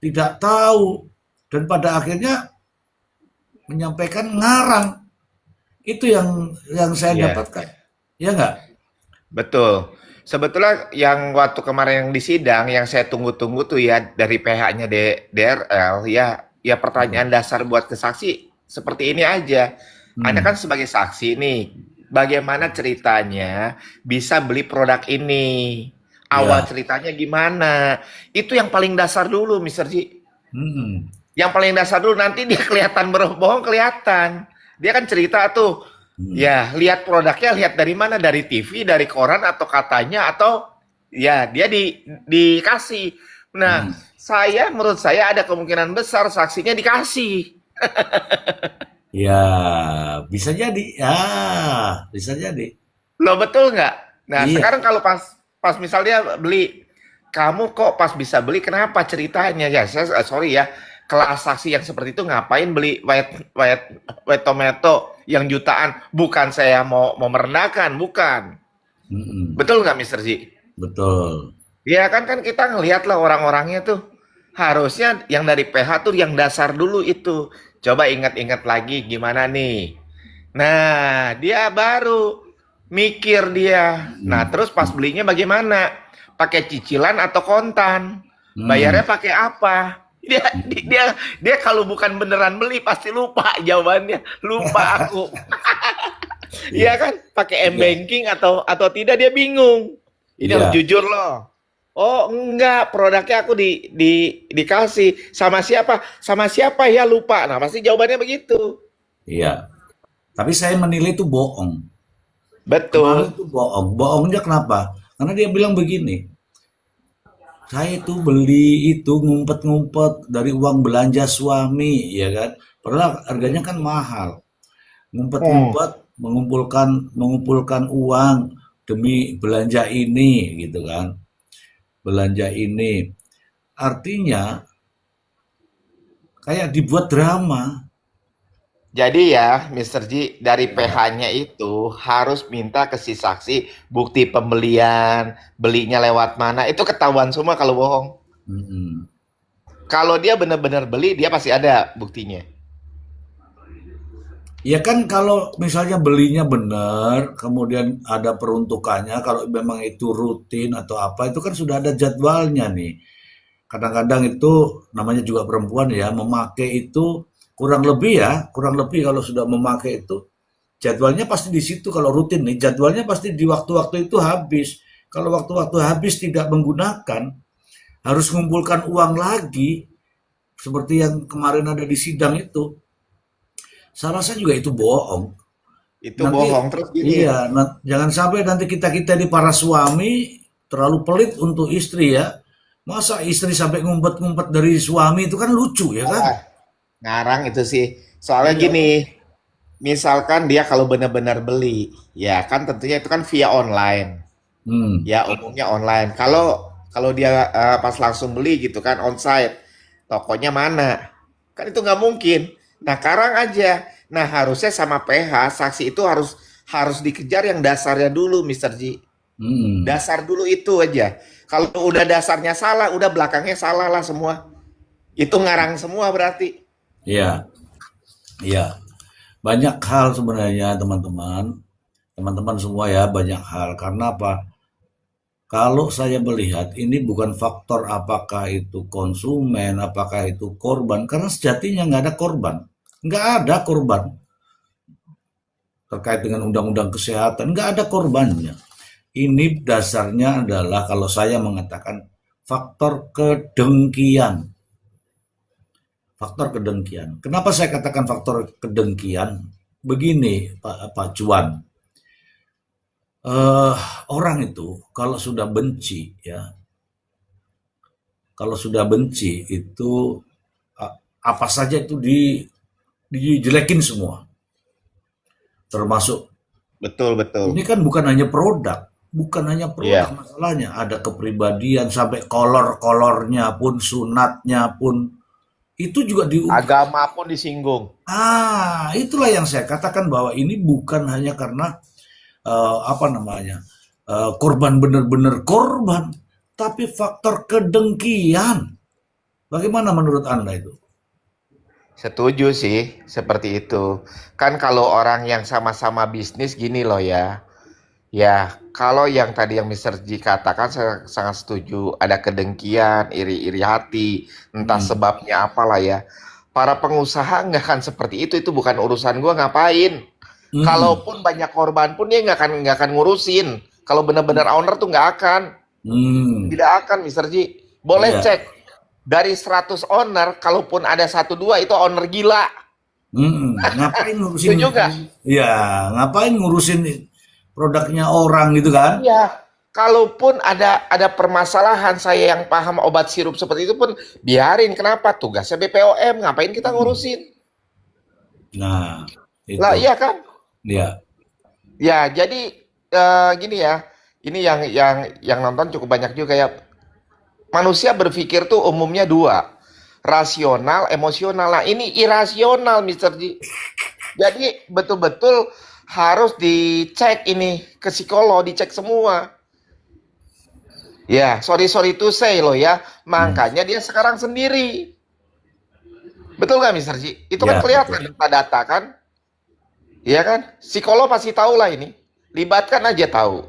tidak tahu, dan pada akhirnya menyampaikan ngarang. Itu yang saya Iya, dapatkan. Ya enggak? betul. Sebetulnya yang waktu kemarin yang di sidang yang saya tunggu-tunggu tuh ya dari PH-nya DRL ya, ya pertanyaan dasar buat ke saksi seperti ini aja. Anda Hmm. kan sebagai saksi nih, bagaimana ceritanya bisa beli produk ini? Awal Ya. ceritanya gimana? Itu yang paling dasar dulu, Mister Ji. Hmm. Yang paling dasar dulu, nanti dia kelihatan berbohong, kelihatan. Dia kan cerita tuh, Hmm. ya lihat produknya, lihat dari mana, dari TV, dari koran atau katanya, atau ya dia dikasih. Nah, Hmm. menurut saya ada kemungkinan besar saksinya dikasih. Ya, bisa jadi. Ya, bisa jadi. Loh, betul nggak? Nah, Iya. sekarang kalau pas pas misalnya beli, kamu kok pas bisa beli, kenapa ceritanya? Ya, saya sorry ya, kelas saksi yang seperti itu ngapain beli white tomato yang jutaan? Bukan saya mau merendahkan, bukan. Mm-mm. Betul nggak, Mister Ji? Betul. Ya kan kita ngelihat lah orang-orangnya tuh. Harusnya yang dari PH tuh yang dasar dulu itu. Coba ingat-ingat lagi gimana nih. Nah, dia baru mikir dia. Nah, Mm. terus pas belinya bagaimana? Pakai cicilan atau kontan? Hmm. Bayarnya pakai apa? Dia dia dia kalau bukan beneran beli pasti lupa jawabannya. Lupa aku. Iya Iya, kan? Pakai iya, m-banking atau tidak dia bingung. Ini harus iya, jujur loh. Oh enggak, produknya aku dikasih sama siapa? Sama siapa ya lupa. Nah pasti jawabannya begitu. iya. Tapi saya menilai itu bohong. Kemarin Betul. itu bohong. Bohongnya kenapa? Karena dia bilang begini, saya itu beli itu ngumpet-ngumpet dari uang belanja suami, ya kan? Padahal harganya kan mahal. Hmm. Ngumpet-ngumpet, mengumpulkan mengumpulkan uang demi belanja ini, gitu kan? Belanja ini. Artinya kayak dibuat drama. Jadi ya, Mister Ji, dari Ya. PH-nya itu harus minta ke si saksi bukti pembelian, belinya lewat mana, itu ketahuan semua kalau bohong. Mm-mm. Kalau dia benar-benar beli, dia pasti ada buktinya. Ya kan kalau misalnya belinya benar, kemudian ada peruntukannya, kalau memang itu rutin atau apa, itu kan sudah ada jadwalnya nih. Kadang-kadang itu namanya juga perempuan ya, memakai itu kurang lebih kalau sudah memakai itu jadwalnya pasti di situ kalau rutin nih, jadwalnya pasti di waktu-waktu itu habis. Kalau waktu-waktu habis tidak menggunakan, harus mengumpulkan uang lagi seperti yang kemarin ada di sidang itu. Saya rasa juga itu bohong. Itu Nanti bohong. Terus gini, iya, jangan sampai nanti kita-kita di para suami terlalu pelit untuk istri ya. Masa istri sampai ngumpet-ngumpet dari suami itu kan lucu ya kan? ngarang itu sih. Soalnya Iya. gini, misalkan dia kalau benar-benar beli, ya kan tentunya itu kan via online. Hmm. Ya umumnya online. Kalau kalau dia pas langsung beli gitu kan onsite, tokonya mana? Kan itu nggak mungkin. Nah, karang aja. Nah, harusnya sama PH saksi itu harus harus dikejar yang dasarnya dulu, Mister Ji. Hmm. Dasar dulu itu aja. Kalau udah dasarnya salah, udah belakangnya salah lah semua. Itu ngarang semua berarti. Iya, iya. Banyak hal sebenarnya teman-teman. Teman-teman semua ya banyak hal. Karena apa? Kalau saya melihat ini bukan faktor apakah itu konsumen, apakah itu korban. Karena sejatinya nggak ada korban. Nggak ada korban terkait dengan undang-undang kesehatan. Nggak ada korbannya. Ini dasarnya adalah kalau saya mengatakan faktor kedengkian. Faktor kedengkian. Kenapa saya katakan faktor kedengkian? Begini, Pak Cuan. Eh, Orang itu kalau sudah benci ya, kalau sudah benci itu apa saja itu dijelekin semua. Termasuk Betul, ini betul. kan bukan hanya produk, bukan hanya produk Iya. masalahnya, ada kepribadian sampai kolor-kolornya pun, sunatnya pun itu juga diungkap. Agama pun disinggung. Itulah yang saya katakan bahwa ini bukan hanya karena apa namanya korban benar-benar korban, tapi faktor kedengkian. Bagaimana menurut Anda itu? Setuju sih, seperti itu. Kan kalau orang yang sama-sama bisnis gini loh ya. Ya, kalau yang tadi yang Mister Ji katakan saya sangat setuju. Ada kedengkian, iri-iri hati, entah Hmm. sebabnya apalah ya. Para pengusaha nggak akan seperti itu bukan urusan gua ngapain. Hmm. Kalaupun banyak korban pun dia nggak akan ngurusin. Kalau benar-benar owner tuh nggak akan. Hmm. Tidak akan, Mister Ji. Boleh Iya. cek. Dari 100 owner, kalaupun ada satu dua itu owner gila. Ngapain ngurusin? Setuju nggak? Ya, ngapain ngurusin produknya orang gitu kan? Iya. Kalaupun ada permasalahan saya yang paham obat sirup seperti itu pun biarin. Kenapa? Tugasnya BPOM. Ngapain kita Hmm. ngurusin? Nah, Lah itu. iya kan? Ya. Ya jadi gini ya. Ini yang nonton cukup banyak juga ya. Manusia berpikir tuh umumnya dua. Rasional, emosional. Nah ini irasional, Mister Ji. Jadi betul-betul harus dicek ini ke psikolog, dicek semua. Ya, sorry to say loh ya. Hmm. Makanya dia sekarang sendiri. Betul nggak, Mister Ji? Itu kan Ya, betul. kelihatan data-data kan? Iya kan? Psikolog pasti tahu lah ini. Libatkan aja tahu.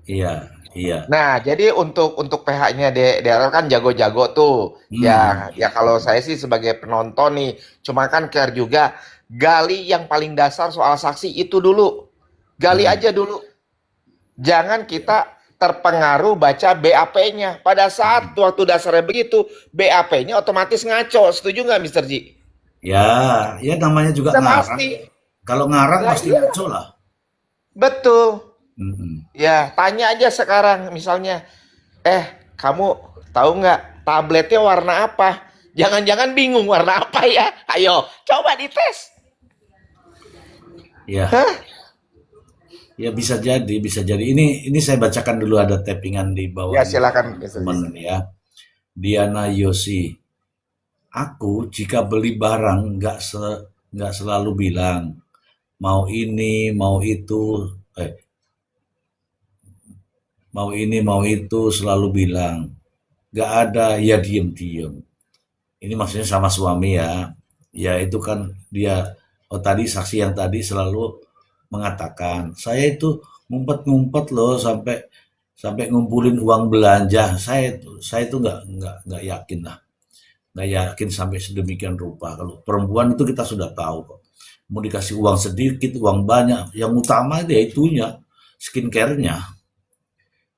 Iya, iya. Nah, jadi untuk PH-nya DRL kan jago-jago tuh. Hmm. Ya kalau saya sih sebagai penonton nih, cuma kan care juga gali yang paling dasar soal saksi itu dulu. Gali Hmm. aja dulu. Jangan kita terpengaruh baca BAP-nya. Pada saat waktu dasarnya begitu, BAP-nya otomatis ngaco. Setuju nggak, Mister Ji? Ya, ya namanya juga Udah ngarang. pasti. Kalau ngarang Lah pasti iya, ngaco lah. betul. Hmm. Ya, tanya aja sekarang misalnya, kamu tahu nggak tabletnya warna apa? Jangan-jangan bingung warna apa ya? Ayo, coba dites. Ya, Hah? ya bisa jadi, bisa jadi. Ini saya bacakan dulu ada tappingan di Ya, bawahnya silakan, Mister Ji. teman ya. Diana Yosi. Aku jika beli barang nggak selalu bilang mau ini, mau itu, eh, mau ini, mau itu selalu bilang. Nggak ada, ya diem-diem. Ini maksudnya sama suami ya. Ya itu kan dia, oh tadi saksi yang tadi selalu mengatakan, saya itu ngumpet-ngumpet loh sampai sampai ngumpulin uang belanja. Saya itu nggak yakin lah, nggak yakin sampai sedemikian rupa. Kalau perempuan itu kita sudah tahu kok. Mau dikasih uang sedikit, uang banyak, yang utama dia itunya, skincare-nya.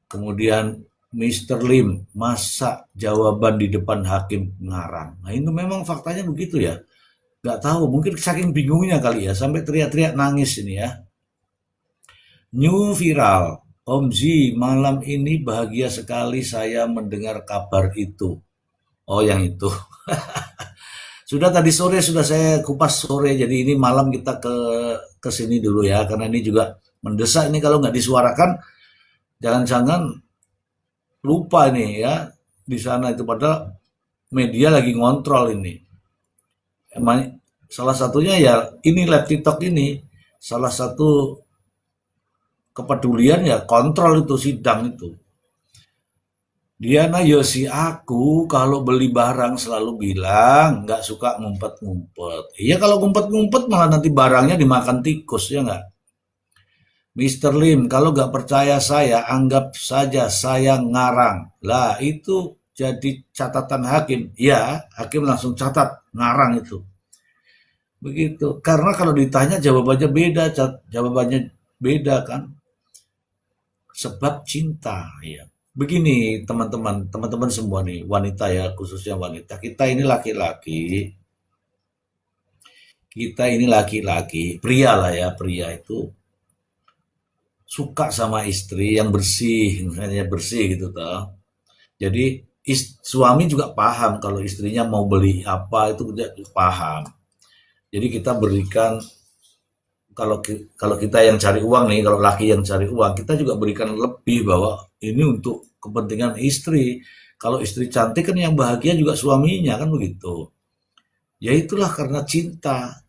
Kemudian Mister Lim, masa jawaban di depan hakim ngarang. Nah itu memang faktanya begitu ya. Nggak tahu, mungkin saking bingungnya kali ya, sampai teriak-teriak nangis ini ya. New viral, Om Zi, malam ini bahagia sekali saya mendengar kabar itu. Oh yang itu. Sudah tadi sore sudah saya kupas sore, jadi ini malam kita ke sini dulu ya, karena ini juga mendesak ini kalau nggak disuarakan, jangan-jangan lupa ini ya di sana itu padahal media lagi ngontrol ini. Salah satunya ya ini live TikTok ini, salah satu kepedulian ya kontrol itu sidang itu. Diana Yosi aku kalau beli barang selalu bilang nggak suka ngumpet-ngumpet. Iya kalau ngumpet-ngumpet malah nanti barangnya dimakan tikus ya nggak? Mister Lim, kalau nggak percaya saya, anggap saja saya ngarang. Lah itu jadi catatan hakim. Ya, hakim langsung catat ngarang itu. Begitu. Karena kalau ditanya jawabannya beda, jawabannya beda kan. Sebab cinta ya. Begini teman-teman semua nih, wanita ya, khususnya wanita. Kita ini laki-laki, pria lah ya, pria itu suka sama istri yang bersih, misalnya bersih gitu toh. Jadi suami juga paham kalau istrinya mau beli apa itu dia paham. Jadi kita berikan kalau kalau kita yang cari uang nih, kalau laki yang cari uang, kita juga berikan lebih bahwa ini untuk kepentingan istri. Kalau istri cantik kan yang bahagia juga suaminya kan begitu. Ya itulah karena cinta.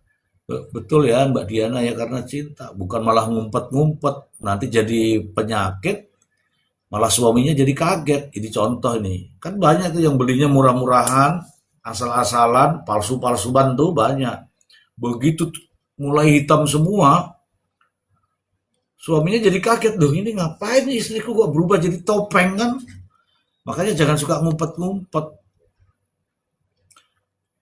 Betul ya Mbak Diana ya karena cinta, bukan malah ngumpet-ngumpet. Nanti jadi penyakit, malah suaminya jadi kaget. Ini contoh ini. Kan banyak tuh yang belinya murah-murahan, asal-asalan, palsu-palsuan tuh banyak. Begitu mulai hitam semua, suaminya jadi kaget. Loh ini ngapain nih istriku kok berubah jadi topeng kan? Makanya jangan suka ngumpet-ngumpet.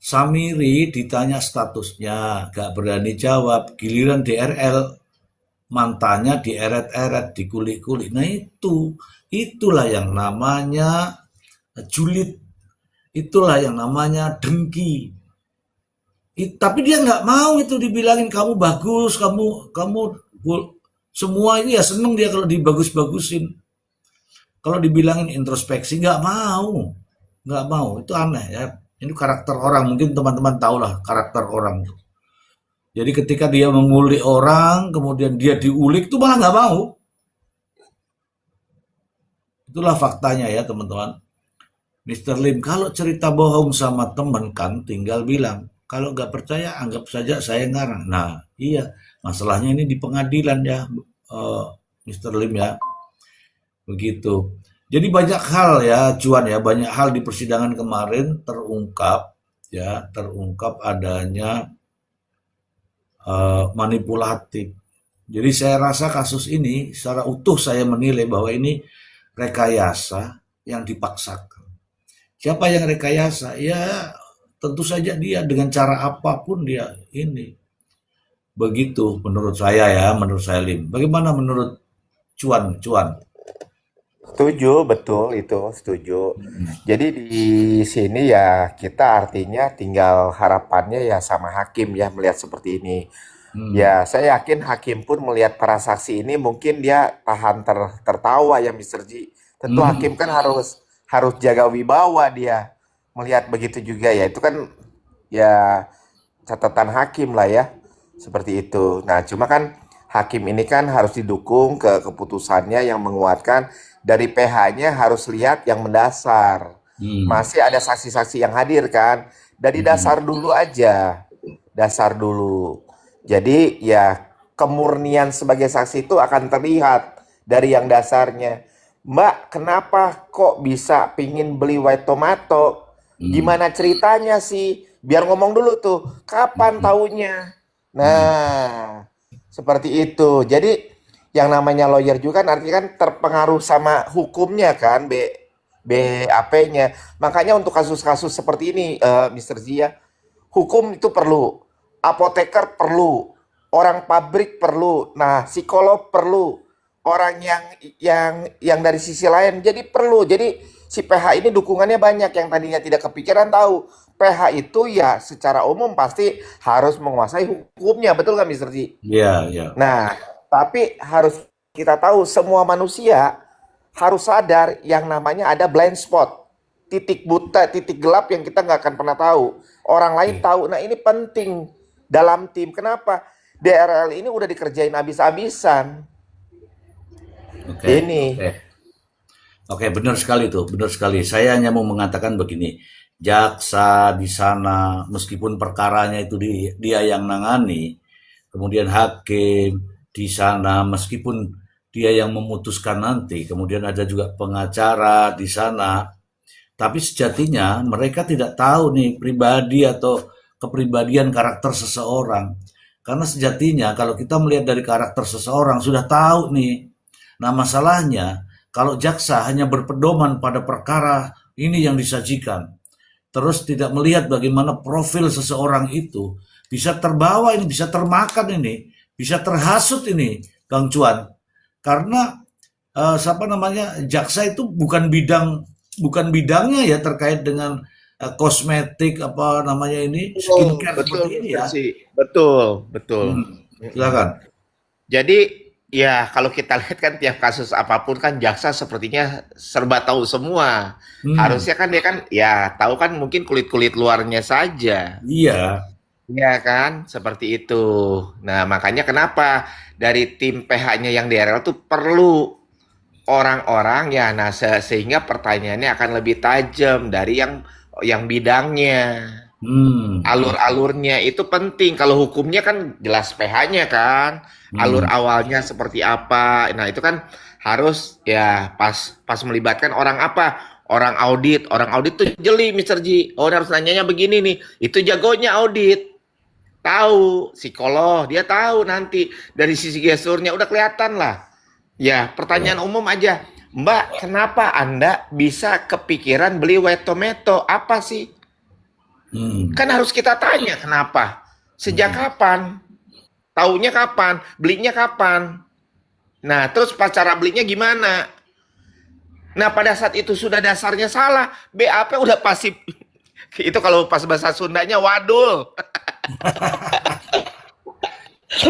Samiri ditanya statusnya, gak berani jawab. Giliran DRL, mantannya dieret-eret, dikulik-kulik. Nah itulah yang namanya julid. Itulah yang namanya dengki. Tapi dia nggak mau itu dibilangin kamu bagus, kamu semua ini ya seneng dia kalau dibagus-bagusin. Kalau dibilangin introspeksi nggak mau itu aneh ya. Ini karakter orang, mungkin teman-teman tahu lah karakter orang. Jadi ketika dia mengulik orang, kemudian dia diulik itu malah nggak mau. Itulah faktanya ya teman-teman. Mister Lim, kalau cerita bohong sama teman kan tinggal bilang. Kalau nggak percaya, anggap saja saya ngarang. Nah, iya. Masalahnya ini di pengadilan ya, Mr. Lim ya. Begitu. Jadi banyak hal ya, Cuan ya, banyak hal di persidangan kemarin terungkap adanya manipulatif. Jadi saya rasa kasus ini secara utuh saya menilai bahwa ini rekayasa yang dipaksakan. Siapa yang rekayasa? Ya tentu saja dia dengan cara apapun dia ini. Begitu menurut saya ya, menurut saya Lim. Bagaimana menurut Cuan? Setuju, betul itu, setuju. Jadi di sini ya kita artinya tinggal harapannya ya sama hakim ya melihat seperti ini. Hmm. Ya, saya yakin hakim pun melihat para saksi ini mungkin dia tahan tertawa ya Mr. Ji. Tentu Hmm. hakim kan harus harus jaga wibawa dia melihat begitu juga ya. Itu kan ya catatan hakim lah ya. Seperti itu. Nah, cuma kan hakim ini kan harus didukung ke keputusannya yang menguatkan dari PH-nya harus lihat yang mendasar. Hmm. Masih ada saksi-saksi yang hadir kan. Dari dasar dulu aja. Dasar dulu. Jadi ya kemurnian sebagai saksi itu akan terlihat dari yang dasarnya. Mbak, kenapa kok bisa pingin beli white tomato? Hmm. Gimana ceritanya sih? Biar ngomong dulu tuh. Kapan taunya? Nah, seperti itu. Jadi yang namanya lawyer juga kan artinya kan terpengaruh sama hukumnya kan, BAP-nya. Makanya untuk kasus-kasus seperti ini, Mr. Zia, hukum itu perlu, apoteker perlu, orang pabrik perlu, nah psikolog perlu, orang yang dari sisi lain jadi perlu. Jadi si PH ini dukungannya banyak yang tadinya tidak kepikiran tahu. PH itu ya secara umum pasti harus menguasai hukumnya, betul kan Mr. Ji? Ya, ya. Nah, tapi harus kita tahu semua manusia harus sadar yang namanya ada blind spot. titik buta, titik gelap yang kita nggak akan pernah tahu. Orang lain Oke, tahu. Nah, ini penting dalam tim. Kenapa? DRL ini udah dikerjain habis-habisan. oke, Ini. oke. Oke, benar sekali tuh, benar sekali. Saya hanya mau mengatakan begini, jaksa di sana, meskipun perkaranya itu dia yang nangani, kemudian hakim di sana, meskipun dia yang memutuskan nanti, kemudian ada juga pengacara di sana, tapi sejatinya mereka tidak tahu nih pribadi atau kepribadian karakter seseorang. Karena sejatinya kalau kita melihat dari karakter seseorang sudah tahu nih. Nah, masalahnya kalau jaksa hanya berpedoman pada perkara ini yang disajikan, terus tidak melihat bagaimana profil seseorang itu, bisa terbawa ini, bisa termakan ini, bisa terhasut ini, Kang Cuan. Karena siapa namanya, jaksa itu bukan bidangnya ya terkait dengan kosmetik apa namanya ini, Betul, skincare betul, seperti ini Mister ya. Ji. Betul, betul. Mm-mm. Silakan. Jadi ya kalau kita lihat kan tiap kasus apapun kan jaksa sepertinya serba tahu semua. Hmm, Harusnya kan dia kan ya tahu kan mungkin kulit-kulit luarnya saja. iya. Iya kan? Seperti itu. Nah, makanya kenapa dari tim PH-nya yang DRL tuh perlu orang-orang ya nah sehingga pertanyaannya akan lebih tajam dari yang bidangnya. Oke. Alur-alurnya itu penting. Kalau hukumnya kan jelas PH-nya kan, alur Hmm, awalnya seperti apa. Nah, itu kan harus ya pas pas melibatkan orang apa? Orang audit. Orang audit tuh jeli, Mister Ji. Oh, harus nanyanya begini nih. Itu jagonya audit. Tahu, psikolog, dia tahu nanti dari sisi gesturnya udah kelihatan lah. Ya, pertanyaan ya. umum aja. Mbak, kenapa Anda bisa kepikiran beli wet tomato? Apa sih? Hmm, Kan harus kita tanya kenapa? Sejak hmm. kapan? Taunya kapan? Belinya kapan? Nah, terus pas cara belinya gimana? Nah, pada saat itu sudah dasarnya salah, BAP udah pasti itu kalau pas bahasa Sundanya wadul.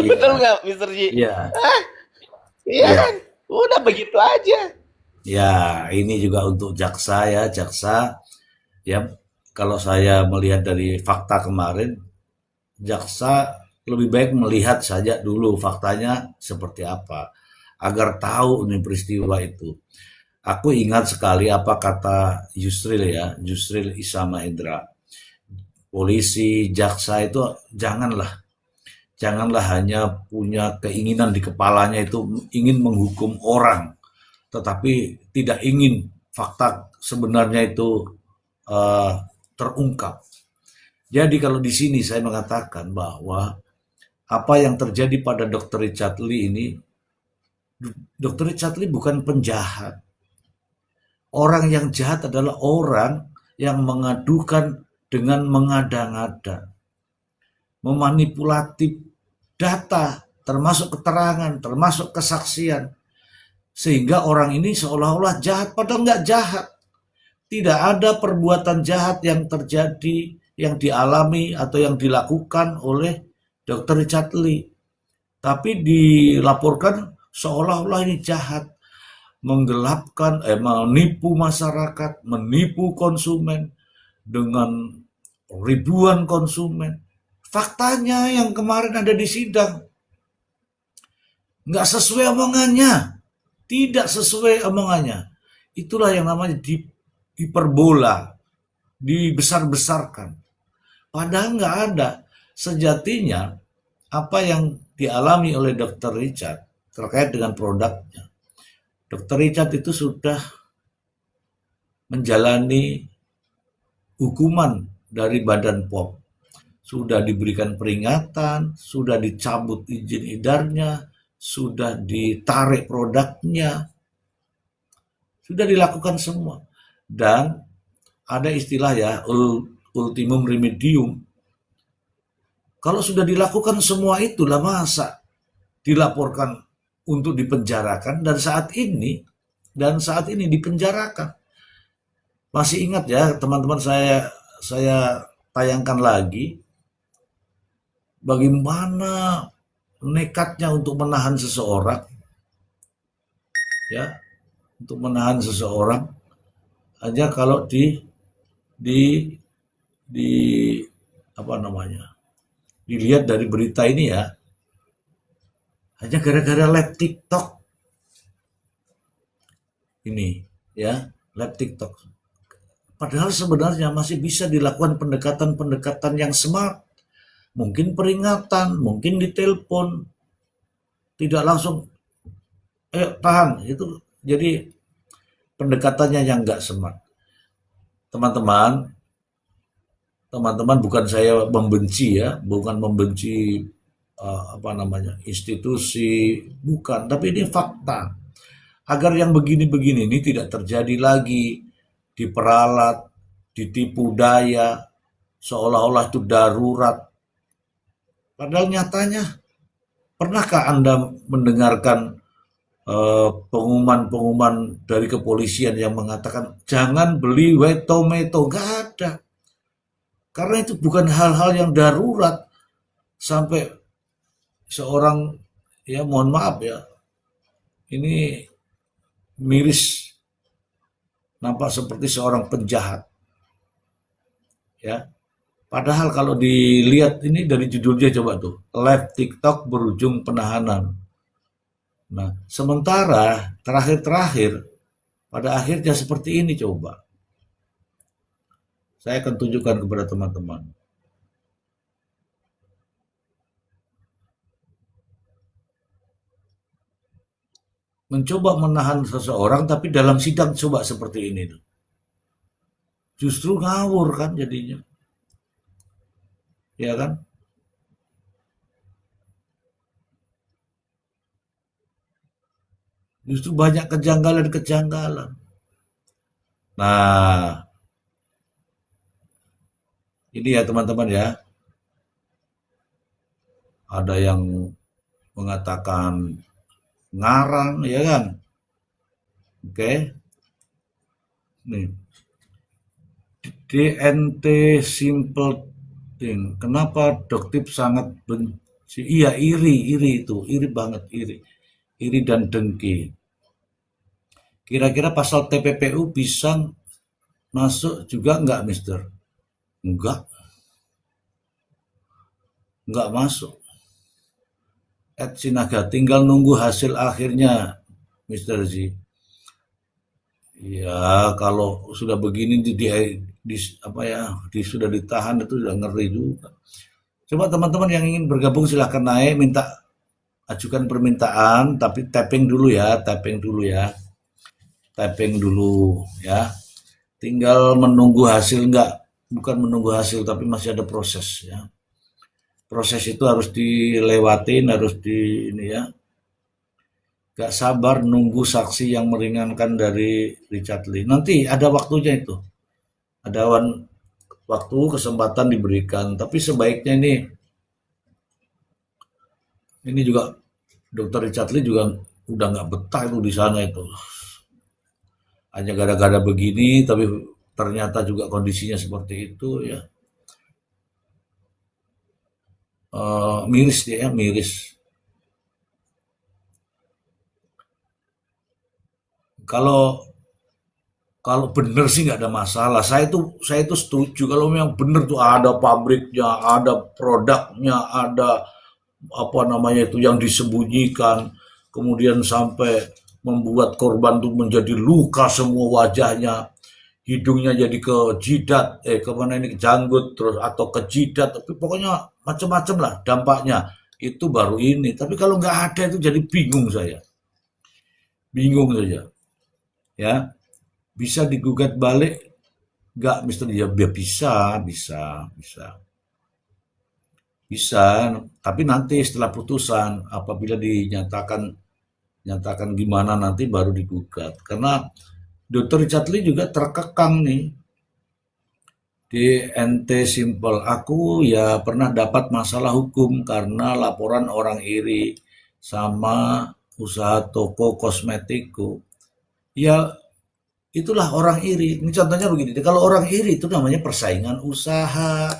Betul Iya, nggak, Mister Ji? iya, Iya iya. kan? Udah begitu aja. Ya, ini juga untuk jaksa ya, jaksa. Ya, kalau saya melihat dari fakta kemarin, jaksa lebih baik melihat saja dulu faktanya seperti apa, agar tahu nih peristiwa itu. Aku ingat sekali apa kata Yusril ya, Yusril Issa Mahendra. Polisi, jaksa itu janganlah hanya punya keinginan di kepalanya itu ingin menghukum orang, tetapi tidak ingin fakta sebenarnya itu eh, terungkap. Jadi kalau di sini saya mengatakan bahwa apa yang terjadi pada Dr. Richard Lee ini, Dr. Richard Lee bukan penjahat. Orang yang jahat adalah orang yang mengadukan dengan mengada-ngada, memanipulatif data, termasuk keterangan, termasuk kesaksian, sehingga orang ini seolah-olah jahat, padahal nggak jahat. Tidak ada perbuatan jahat yang terjadi, yang dialami atau yang dilakukan oleh Dr. Richard Lee. Tapi dilaporkan seolah-olah ini jahat, menggelapkan, menipu masyarakat, menipu konsumen dengan ribuan konsumen. Faktanya yang kemarin ada di sidang, nggak sesuai omongannya, tidak sesuai omongannya. Itulah yang namanya hiperbola, dibesar-besarkan. Padahal nggak ada. Sejatinya apa yang dialami oleh Dr. Richard terkait dengan produknya. Dr. Richard itu sudah menjalani hukuman dari Badan POM. Sudah diberikan peringatan, sudah dicabut izin edarnya, sudah ditarik produknya, sudah dilakukan semua. Dan ada istilah ya, ultimum remedium. Kalau sudah dilakukan semua itulah masa dilaporkan untuk dipenjarakan dan saat ini dipenjarakan. Masih ingat ya teman-teman, saya tayangkan lagi bagaimana nekatnya untuk menahan seseorang, ya, untuk menahan seseorang hanya kalau di di apa namanya, dilihat dari berita ini ya, hanya gara-gara live TikTok ini ya, live TikTok. Padahal sebenarnya masih bisa dilakukan pendekatan-pendekatan yang smart. Mungkin peringatan, mungkin ditelepon, tidak langsung, ayo tahan. Itu jadi pendekatannya yang nggak smart. Teman-teman, teman-teman bukan saya membenci ya, bukan membenci apa namanya institusi, bukan. Tapi ini fakta. Agar yang begini-begini ini tidak terjadi lagi, diperalat, ditipu daya, seolah-olah itu darurat. Padahal nyatanya, pernahkah Anda mendengarkan pengumuman-pengumuman dari kepolisian yang mengatakan jangan beli white tomato? Gak ada. Karena itu bukan hal-hal yang darurat sampai seorang, ya mohon maaf ya, ini miris, nampak seperti seorang penjahat ya. Padahal kalau dilihat ini dari judulnya, coba tuh, live TikTok berujung penahanan. Nah, sementara terakhir-terakhir pada akhirnya seperti ini. Coba saya akan tunjukkan kepada teman-teman. Mencoba menahan seseorang tapi dalam sidang coba seperti ini tuh. Justru ngawur kan jadinya. Ya kan? Justru banyak kejanggalan-kejanggalan. Nah, ini ya teman-teman ya. Ada yang mengatakan ngarang, ya kan? Oke. Nih, DNT Simple Thing. Kenapa Doktip sangat benci? Iya, iri itu, iri banget, iri dan dengki. Kira-kira pasal TPPU bisa masuk juga nggak, Mister? Nggak masuk. Ed Sinaga, tinggal nunggu hasil akhirnya, Mister Z. Ya, kalau sudah begini apa ya, sudah ditahan itu sudah ngeri juga. Coba teman-teman yang ingin bergabung silahkan naik, minta ajukan permintaan, tapi tapping dulu ya, tapping dulu ya. Tinggal menunggu hasil, enggak, bukan menunggu hasil, tapi masih ada proses ya. Proses itu harus dilewatin, harus ini ya. Gak sabar nunggu saksi yang meringankan dari Richard Lee. Nanti ada waktunya itu. Ada waktu, kesempatan diberikan. Tapi sebaiknya ini juga Dr. Richard Lee juga udah nggak betah itu di sana itu. Hanya gara-gara begini, tapi ternyata juga kondisinya seperti itu ya. Miris dia ya, miris. Kalau benar sih nggak ada masalah. Saya itu setuju kalau memang benar tuh ada pabriknya, ada produknya, ada apa namanya itu yang disembunyikan, kemudian sampai membuat korban tuh menjadi luka semua wajahnya, hidungnya jadi ke jidat, kemana ini, ke janggut terus atau ke jidat, tapi pokoknya macam-macam lah dampaknya. Itu baru ini. Tapi kalau nggak ada itu jadi bingung saya, bingung saja. Ya, bisa digugat balik nggak, Mister? Ya bisa, tapi nanti setelah putusan, apabila nyatakan gimana nanti baru digugat. Karena Dr. Richard Lee juga terkekang nih di NT Simple. Aku ya pernah dapat masalah hukum karena laporan orang iri sama usaha toko kosmetikku. Ya, itulah orang iri. Ini contohnya begini, kalau orang iri itu namanya persaingan usaha.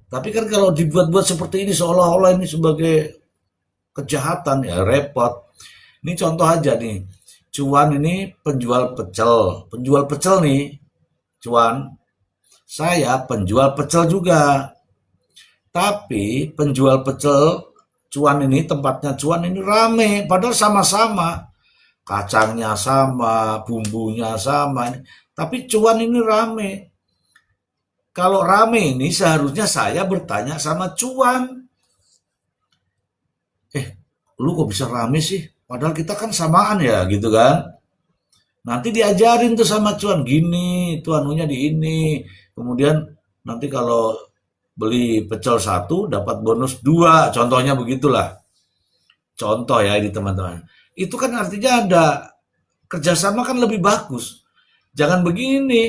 Tapi kan kalau dibuat-buat seperti ini seolah-olah ini sebagai kejahatan, ya repot. Ini contoh aja nih. Cuan ini penjual pecel nih, Cuan. Saya penjual pecel juga. Tapi penjual pecel cuan ini, tempatnya cuan ini rame. Padahal sama-sama. Kacangnya sama, bumbunya sama. Tapi cuan ini rame. Kalau rame ini seharusnya saya bertanya sama cuan. Lu kok bisa rame sih? Padahal kita kan samaan ya gitu kan. Nanti diajarin tuh sama cuan gini, tuh anunya di ini. Kemudian nanti kalau beli pecel satu dapat bonus dua, contohnya begitulah. Contoh ya ini teman-teman. Itu kan artinya ada kerjasama kan lebih bagus. Jangan begini.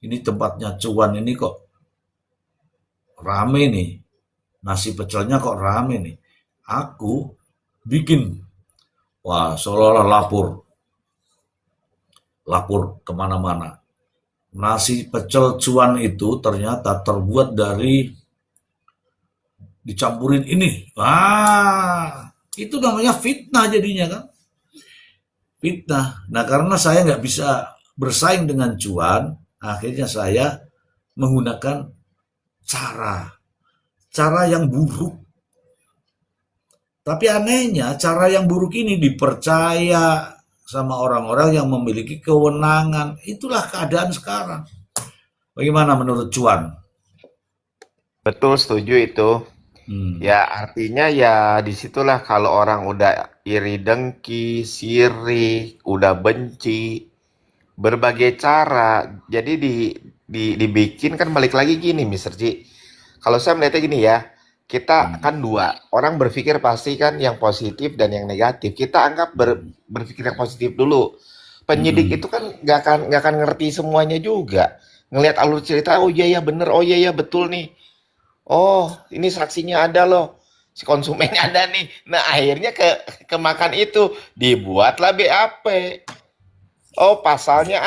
Ini tempatnya cuan ini kok rame nih. Nasi pecelnya kok rame nih. Aku bikin, wah seolah-olah lapor kemana-mana. Nasi pecel cuan itu ternyata terbuat dari dicampurin ini. Itu namanya fitnah jadinya kan. Fitnah. Nah karena saya nggak bisa bersaing dengan cuan, akhirnya saya menggunakan cara yang buruk. Tapi anehnya cara yang buruk ini dipercaya sama orang-orang yang memiliki kewenangan. Itulah keadaan sekarang. Bagaimana menurut cuan? Betul, setuju itu. Hmm. Ya artinya ya disitulah kalau orang udah iri dengki, sirik, udah benci, berbagai cara. Jadi dibikin kan balik lagi gini, Mister Ji. Kalau saya melihatnya gini ya, kita Hmm. kan dua orang berpikir pasti kan yang positif dan yang negatif. Kita anggap berpikir yang positif dulu. Penyidik Hmm. itu kan nggak akan ngerti semuanya juga. Ngelihat alur cerita, oh iya ya bener, oh iya ya betul nih. Oh, ini saksinya ada loh. Si konsumennya ada nih. Nah, akhirnya kemakan itu dibuatlah BAP. Oh, pasalnya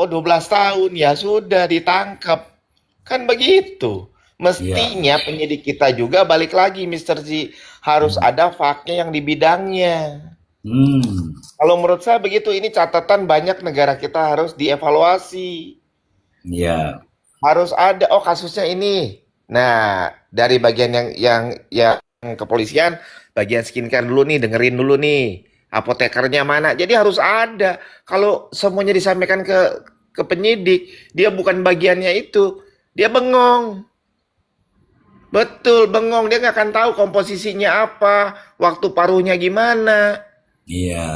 Oh, 12 tahun. Ya sudah ditangkap. Kan begitu. Ya. Mestinya penyidik kita juga balik lagi, Mister Z. Harus Hmm. ada faknya yang di bidangnya. Hmm. Kalau menurut saya begitu, ini catatan banyak negara kita harus dievaluasi. Ya. Harus ada, oh kasusnya ini. Nah, dari bagian yang kepolisian, bagian skincare dulu nih, dengerin dulu nih. Apotekernya mana? Jadi harus ada. Kalau semuanya disampaikan ke penyidik, dia bukan bagiannya itu. Dia bengong. Betul, bengong. Dia nggak akan tahu komposisinya apa, waktu paruhnya gimana. Iya.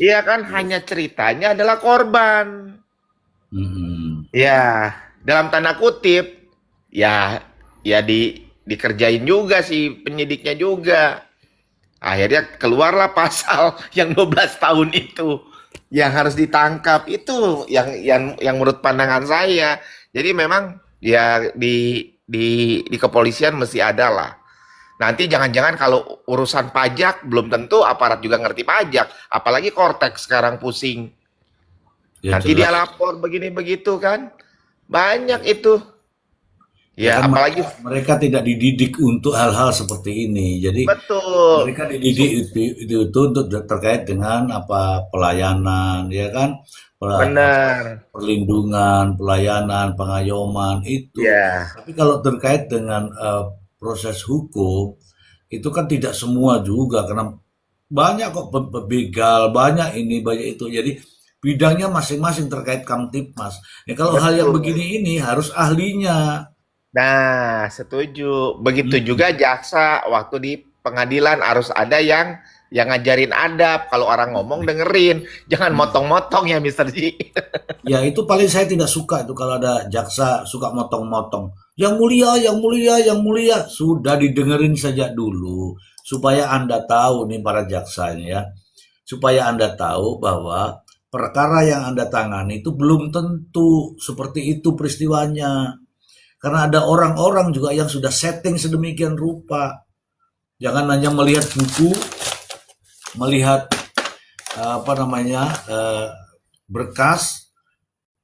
Iya kan, hanya ceritanya adalah korban. Hmm. Ya, dalam tanda kutip, ya, ya dikerjain juga sih penyidiknya juga. Akhirnya keluarlah pasal yang 12 tahun itu yang harus ditangkap itu yang menurut pandangan saya. Jadi memang ya di kepolisian mesti ada lah. Nanti jangan-jangan kalau urusan pajak belum tentu aparat juga ngerti pajak, apalagi Kortex sekarang pusing. Ya Nanti dia jelas. lapor begini begitu kan. Banyak itu. Ya Ya, kan apalagi mereka tidak dididik untuk hal-hal seperti ini. Jadi betul. mereka dididik itu untuk terkait dengan apa pelayanan, ya kan? Benar. Perlindungan, pelayanan, pengayoman itu. Ya, Tapi kalau terkait dengan proses hukum itu kan tidak semua juga karena banyak kok begal, banyak ini, banyak itu. Jadi bidangnya masing-masing terkait Kamtipmas. Ya kalau hal yang betul. begini ini harus ahlinya. Nah, setuju. Begitu Hmm. juga jaksa waktu di pengadilan harus ada yang ngajarin adab. Kalau orang ngomong dengerin, jangan motong-motong ya, Mister Ji. Ya itu paling saya tidak suka itu kalau ada jaksa suka motong-motong. Yang mulia, yang mulia, yang mulia. Sudah didengerin saja dulu. Supaya Anda tahu nih para jaksa ini ya. Supaya Anda tahu bahwa perkara yang Anda tangani itu belum tentu seperti itu peristiwanya. Karena ada orang-orang juga yang sudah setting sedemikian rupa. Jangan hanya melihat buku, melihat apa namanya berkas,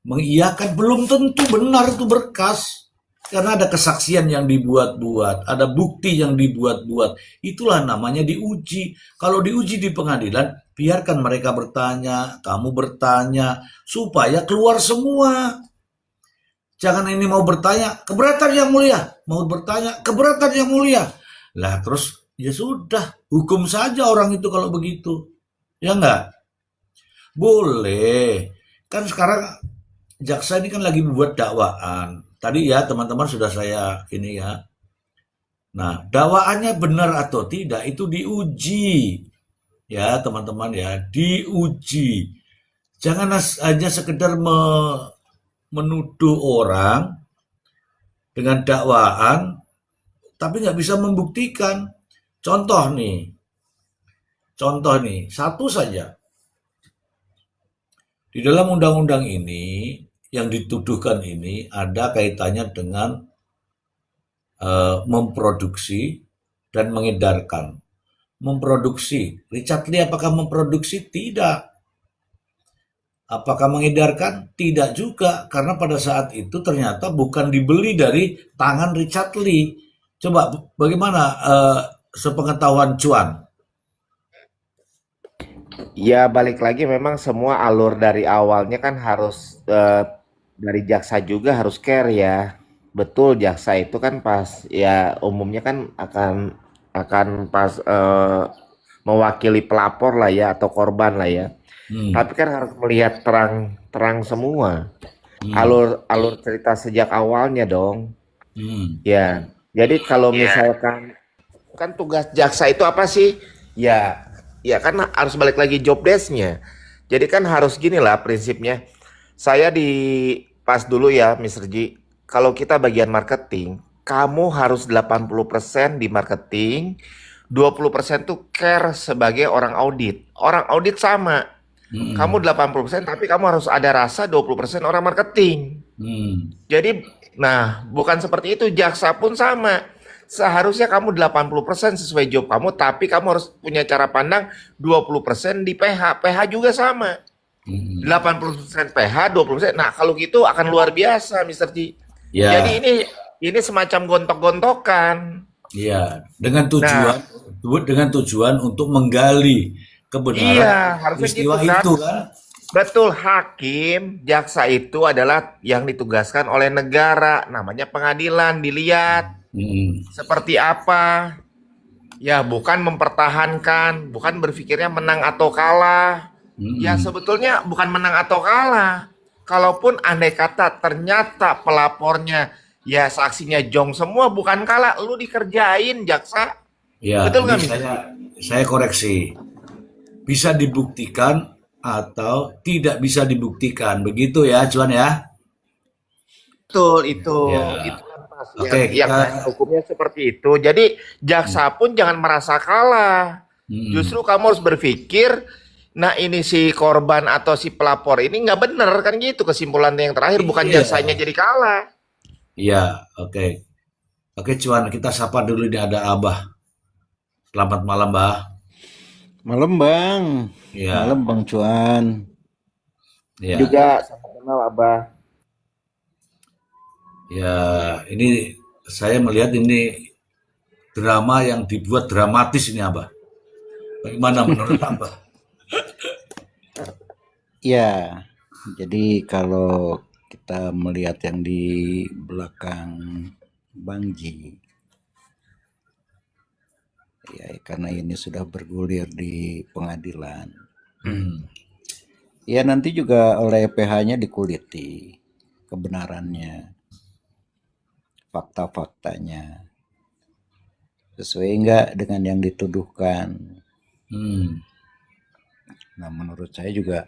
mengiyakan belum tentu benar itu berkas. Karena ada kesaksian yang dibuat-buat, ada bukti yang dibuat-buat. Itulah namanya diuji. Kalau diuji di pengadilan, biarkan mereka bertanya, kamu bertanya, supaya keluar semua. Jangan ini mau bertanya, keberatan yang mulia. Mau bertanya, keberatan yang mulia. Lah terus ya sudah, hukum saja orang itu kalau begitu. Ya enggak? Boleh. Kan sekarang jaksa ini kan lagi membuat dakwaan. Tadi ya teman-teman sudah saya ini ya. Nah, dakwaannya benar atau tidak itu diuji. Ya, teman-teman ya, diuji. Jangan hanya sekedar menuduh orang dengan dakwaan, tapi nggak bisa membuktikan. Contoh nih, satu saja. Di dalam undang-undang ini, yang dituduhkan ini ada kaitannya dengan memproduksi dan mengedarkan. Memproduksi, Richard Lee apakah memproduksi? Tidak. Apakah mengedarkan? Tidak juga, karena pada saat itu ternyata bukan dibeli dari tangan Richard Lee. Coba bagaimana sepengetahuan Cuan? Ya balik lagi memang semua alur dari awalnya kan harus dari jaksa juga harus care ya. Betul jaksa itu kan pas ya umumnya kan akan pas mewakili pelapor lah ya atau korban lah ya. Hmm, Tapi kan harus melihat terang-terang semua hmm, alur cerita sejak awalnya dong. hmm, Ya. Jadi kalau misalkan kan tugas jaksa itu apa sih? Ya, ya kan harus balik lagi job desk-nya. Jadi kan harus gini lah prinsipnya. Saya di pas dulu ya, Mr. Ji. Kalau kita bagian marketing, kamu harus 80% di marketing, 20% tuh care sebagai orang audit. Orang audit sama. Kamu hmm, 80% tapi kamu harus ada rasa 20% orang marketing. hmm, Jadi, nah, bukan seperti itu. Jaksa pun sama. Seharusnya kamu 80% sesuai job kamu, tapi kamu harus punya cara pandang 20% di PH. PH juga sama. hmm. 80% PH, 20%. Nah, kalau gitu akan luar biasa, Mister Ji. Jadi Ya, ini semacam gontok-gontokan. ya, Nah, dengan tujuan untuk menggali kebenaran iya, harusnya gitu peristiwa kan. itu kan? Betul, hakim, jaksa itu adalah yang ditugaskan oleh negara, namanya pengadilan, dilihat Hmm, seperti apa. Ya, bukan mempertahankan, bukan berpikirnya menang atau kalah. Ya, hmm, sebetulnya bukan menang atau kalah. Kalaupun andai kata ternyata pelapornya, ya saksinya jong semua, bukan kalah, lu dikerjain jaksa. ya, Betul ini nggak, Mister? saya koreksi. Bisa dibuktikan atau tidak bisa dibuktikan. Begitu ya, Cuan ya? Betul itu Ya, kan pas oke yang kita. hukumnya seperti itu. Jadi Hmm, jaksa pun jangan merasa kalah. hmm. Justru kamu harus berpikir, nah ini si korban atau si pelapor ini nggak bener kan gitu kesimpulannya yang terakhir bukan Iya, jaksanya jadi kalah. iya, oke. Oke, Cuan, kita sapa dulu ini ada Abah. Selamat malam, Mbah. Malam Bang, malam Iya, Bang Cuan. iya. Juga sama kenal Abah. Ya, ini saya melihat ini drama yang dibuat dramatis ini, Abah. Bagaimana menurut Abah? Ya, jadi kalau kita melihat yang di belakang Bang Ji, ya karena ini sudah bergulir di pengadilan. Hmm, Ya nanti juga oleh PH-nya dikuliti kebenarannya, fakta-faktanya, sesuai enggak dengan yang dituduhkan. hmm. Nah menurut saya juga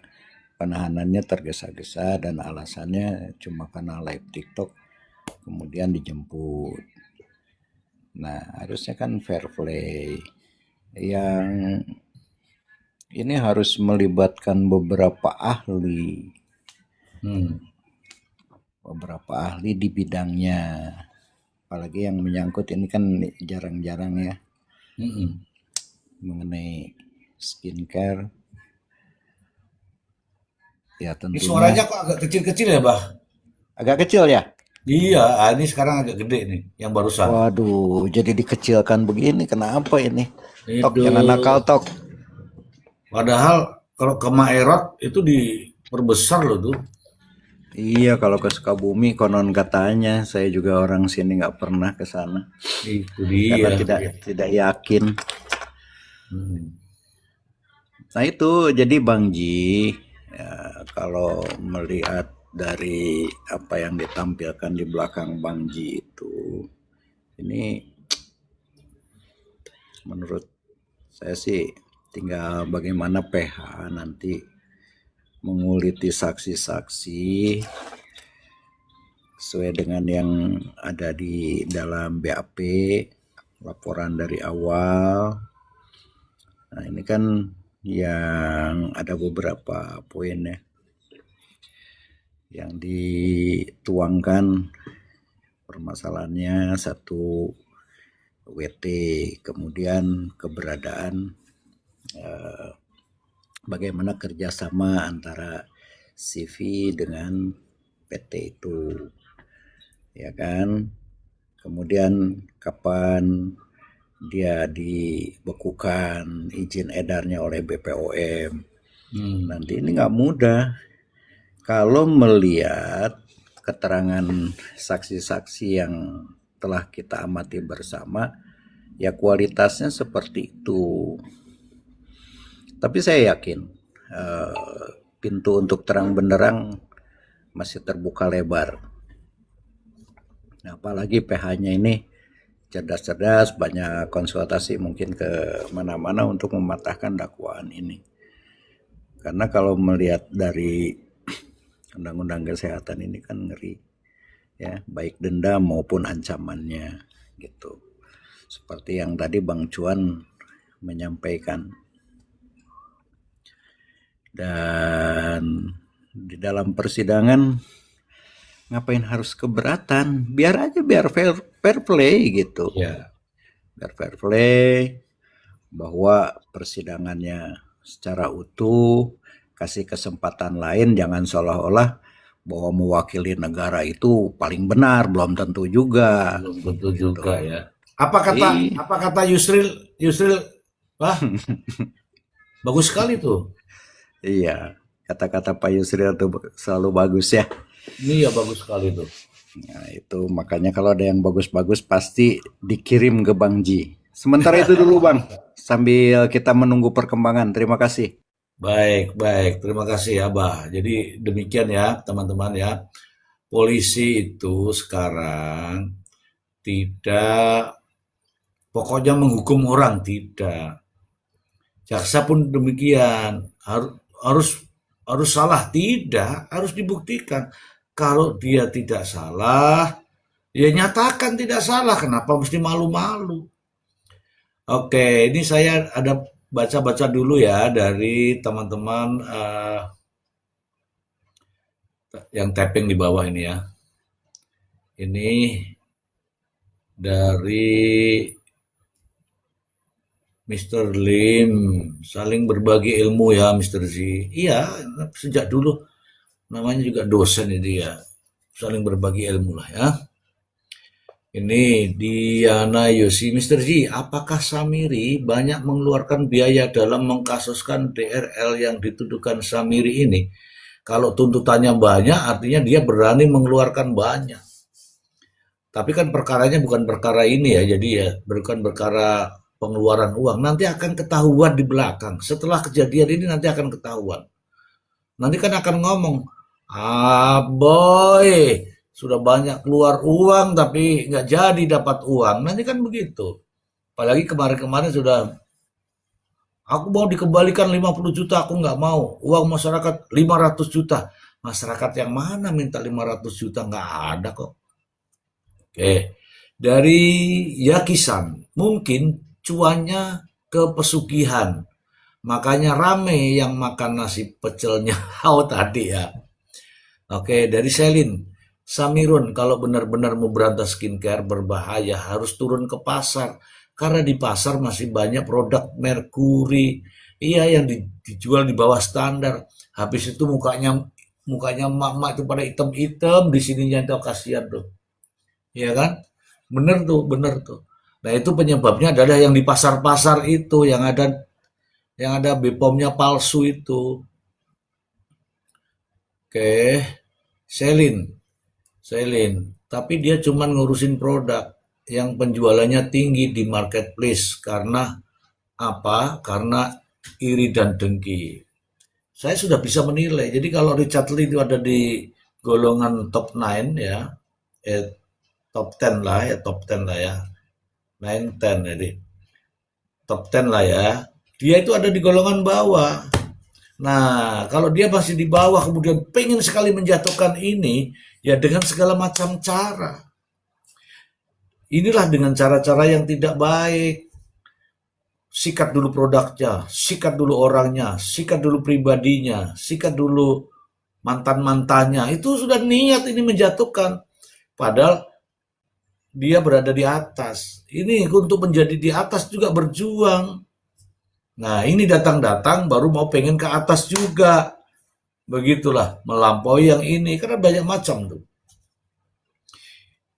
penahanannya tergesa-gesa dan alasannya cuma karena live TikTok kemudian dijemput. Nah harusnya kan fair play. Yang ini harus melibatkan Hmm, beberapa ahli di bidangnya. Apalagi yang menyangkut ini kan jarang-jarang ya hmm. mengenai skincare. Ya Ini tentunya suaranya kok agak kecil-kecil ya, Bah? agak kecil ya. Iya, ini sekarang agak gede nih, yang barusan. Waduh, jadi dikecilkan begini. Kenapa ini? Tok, Itu, jangan nakal tok. padahal kalau ke Maerot itu diperbesar loh tuh. Iya, kalau ke Sukabumi konon katanya, saya juga orang sini nggak pernah ke sana Itu karena dia. tidak yakin. Hmm. Nah itu jadi Bang Ji, ya, kalau melihat dari apa yang ditampilkan di belakang Bang Ji itu, ini menurut saya sih tinggal bagaimana PH nanti menguliti saksi-saksi sesuai dengan yang ada di dalam BAP, laporan dari awal. Nah ini kan yang ada beberapa poin ya yang dituangkan permasalahannya. Satu, WT, kemudian keberadaan bagaimana kerjasama antara CV dengan PT itu, ya kan? Kemudian kapan dia dibekukan izin edarnya oleh BPOM. Nanti ini nggak mudah. Kalau melihat keterangan saksi-saksi yang telah kita amati bersama, ya kualitasnya seperti itu. Tapi saya yakin pintu untuk terang benderang masih terbuka lebar. Nah, apalagi PH-nya ini cerdas-cerdas, banyak konsultasi mungkin ke mana-mana untuk mematahkan dakwaan ini. Karena kalau melihat dari undang-undang kesehatan ini kan ngeri, ya, baik denda maupun ancamannya gitu. Seperti yang tadi Bang Cuan menyampaikan. Dan di dalam persidangan ngapain harus keberatan? Biar aja biar fair play gitu. Ya. Biar fair play, bahwa persidangannya secara utuh, kasih kesempatan lain, jangan seolah-olah bahwa mewakili negara itu paling benar, belum tentu juga. Belum tentu juga ya. Apa kata Yusril? Wah, bagus sekali tuh. Iya, kata-kata Pak Yusril itu selalu bagus ya. Ini ya bagus sekali tuh. Nah itu makanya kalau ada yang bagus-bagus pasti dikirim ke Bang Ji. Sementara itu dulu Bang, sambil kita menunggu perkembangan. Terima kasih. Baik. Terima kasih ya, Bah. Jadi demikian ya, teman-teman ya. Polisi itu sekarang tidak pokoknya menghukum orang, tidak. Jaksa pun demikian, harus salah, tidak, harus dibuktikan. Kalau dia tidak salah, ya nyatakan tidak salah, kenapa mesti malu-malu? Oke, ini saya ada baca-baca dulu ya dari teman-teman yang tapping di bawah ini ya. Ini dari Mr. Lim, saling berbagi ilmu ya Mr. Z. Iya, sejak dulu namanya juga dosen ini ya, saling berbagi ilmu lah ya. Ini Diana Yosi, Mr. Z, apakah Samiri banyak mengeluarkan biaya dalam mengkasuskan DRL yang dituduhkan Samiri ini? Kalau tuntutannya banyak, artinya dia berani mengeluarkan banyak. Tapi kan perkaranya bukan perkara ini ya, jadi ya bukan perkara pengeluaran uang. Nanti akan ketahuan di belakang. Setelah kejadian ini nanti akan ketahuan. Nanti kan akan ngomong, boy, sudah banyak keluar uang tapi nggak jadi dapat uang. Nanti kan begitu. Apalagi kemarin-kemarin sudah, aku mau dikembalikan 50 juta, aku nggak mau. Uang masyarakat 500 juta. Masyarakat yang mana minta 500 juta? Nggak ada kok. Oke. Dari Yakisan, mungkin cuannya ke pesugihan. Makanya rame yang makan nasi pecelnya tadi ya. Oke, dari Selin. Samirun, kalau benar-benar mau berantas skincare berbahaya, harus turun ke pasar. Karena di pasar masih banyak produk merkuri. Iya, yang dijual di bawah standar. Habis itu mukanya emak-emak itu pada hitam-hitam, di sininya itu kasihan tuh. Iya kan? Bener tuh. Nah, itu penyebabnya adalah yang di pasar-pasar itu, yang ada BPOM-nya palsu itu. Oke. selling. Tapi dia cuman ngurusin produk yang penjualannya tinggi di marketplace. Karena apa? Karena iri dan dengki. Saya sudah bisa menilai. Jadi kalau Richard Lee itu ada di golongan top 9 ya, top 10 lah ya, top 10 lah ya, 9, 10 jadi top 10 lah ya. Dia itu ada di golongan bawah. Nah, kalau dia masih di bawah kemudian pengen sekali menjatuhkan ini, ya dengan segala macam cara. Inilah dengan cara-cara yang tidak baik. Sikat dulu produknya, sikat dulu orangnya, sikat dulu pribadinya, sikat dulu mantan-mantannya. Itu sudah niat ini menjatuhkan. Padahal dia berada di atas. Ini untuk menjadi di atas juga berjuang. Nah, ini datang-datang baru mau pengen ke atas juga. Begitulah, melampaui yang ini. Karena banyak macam tuh.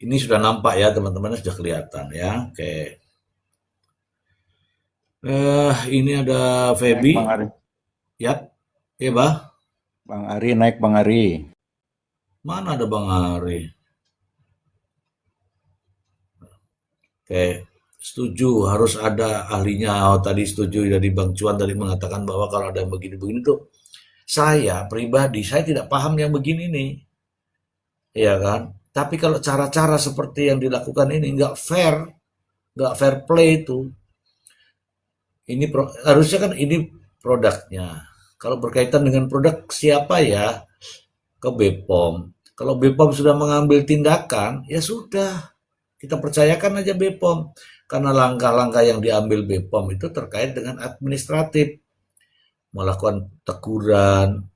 Ini sudah nampak ya teman-teman, sudah kelihatan ya. Oke. Ini ada Naik Feby. Bang Ari. Ya, ya bah. Bang Ari naik Bang Ari. Mana ada Bang Ari? Oke, setuju harus ada ahlinya. Oh, tadi setuju dari Bang Cuan tadi mengatakan bahwa kalau ada yang begini-begini tuh, saya pribadi saya tidak paham yang begini nih, ya kan? Tapi kalau cara-cara seperti yang dilakukan ini nggak fair play itu. Ini harusnya kan ini produknya. Kalau berkaitan dengan produk siapa ya ke BPOM. Kalau BPOM sudah mengambil tindakan, ya sudah. Kita percayakan aja BPOM. Karena langkah-langkah yang diambil BPOM itu terkait dengan administratif. Melakukan teguran,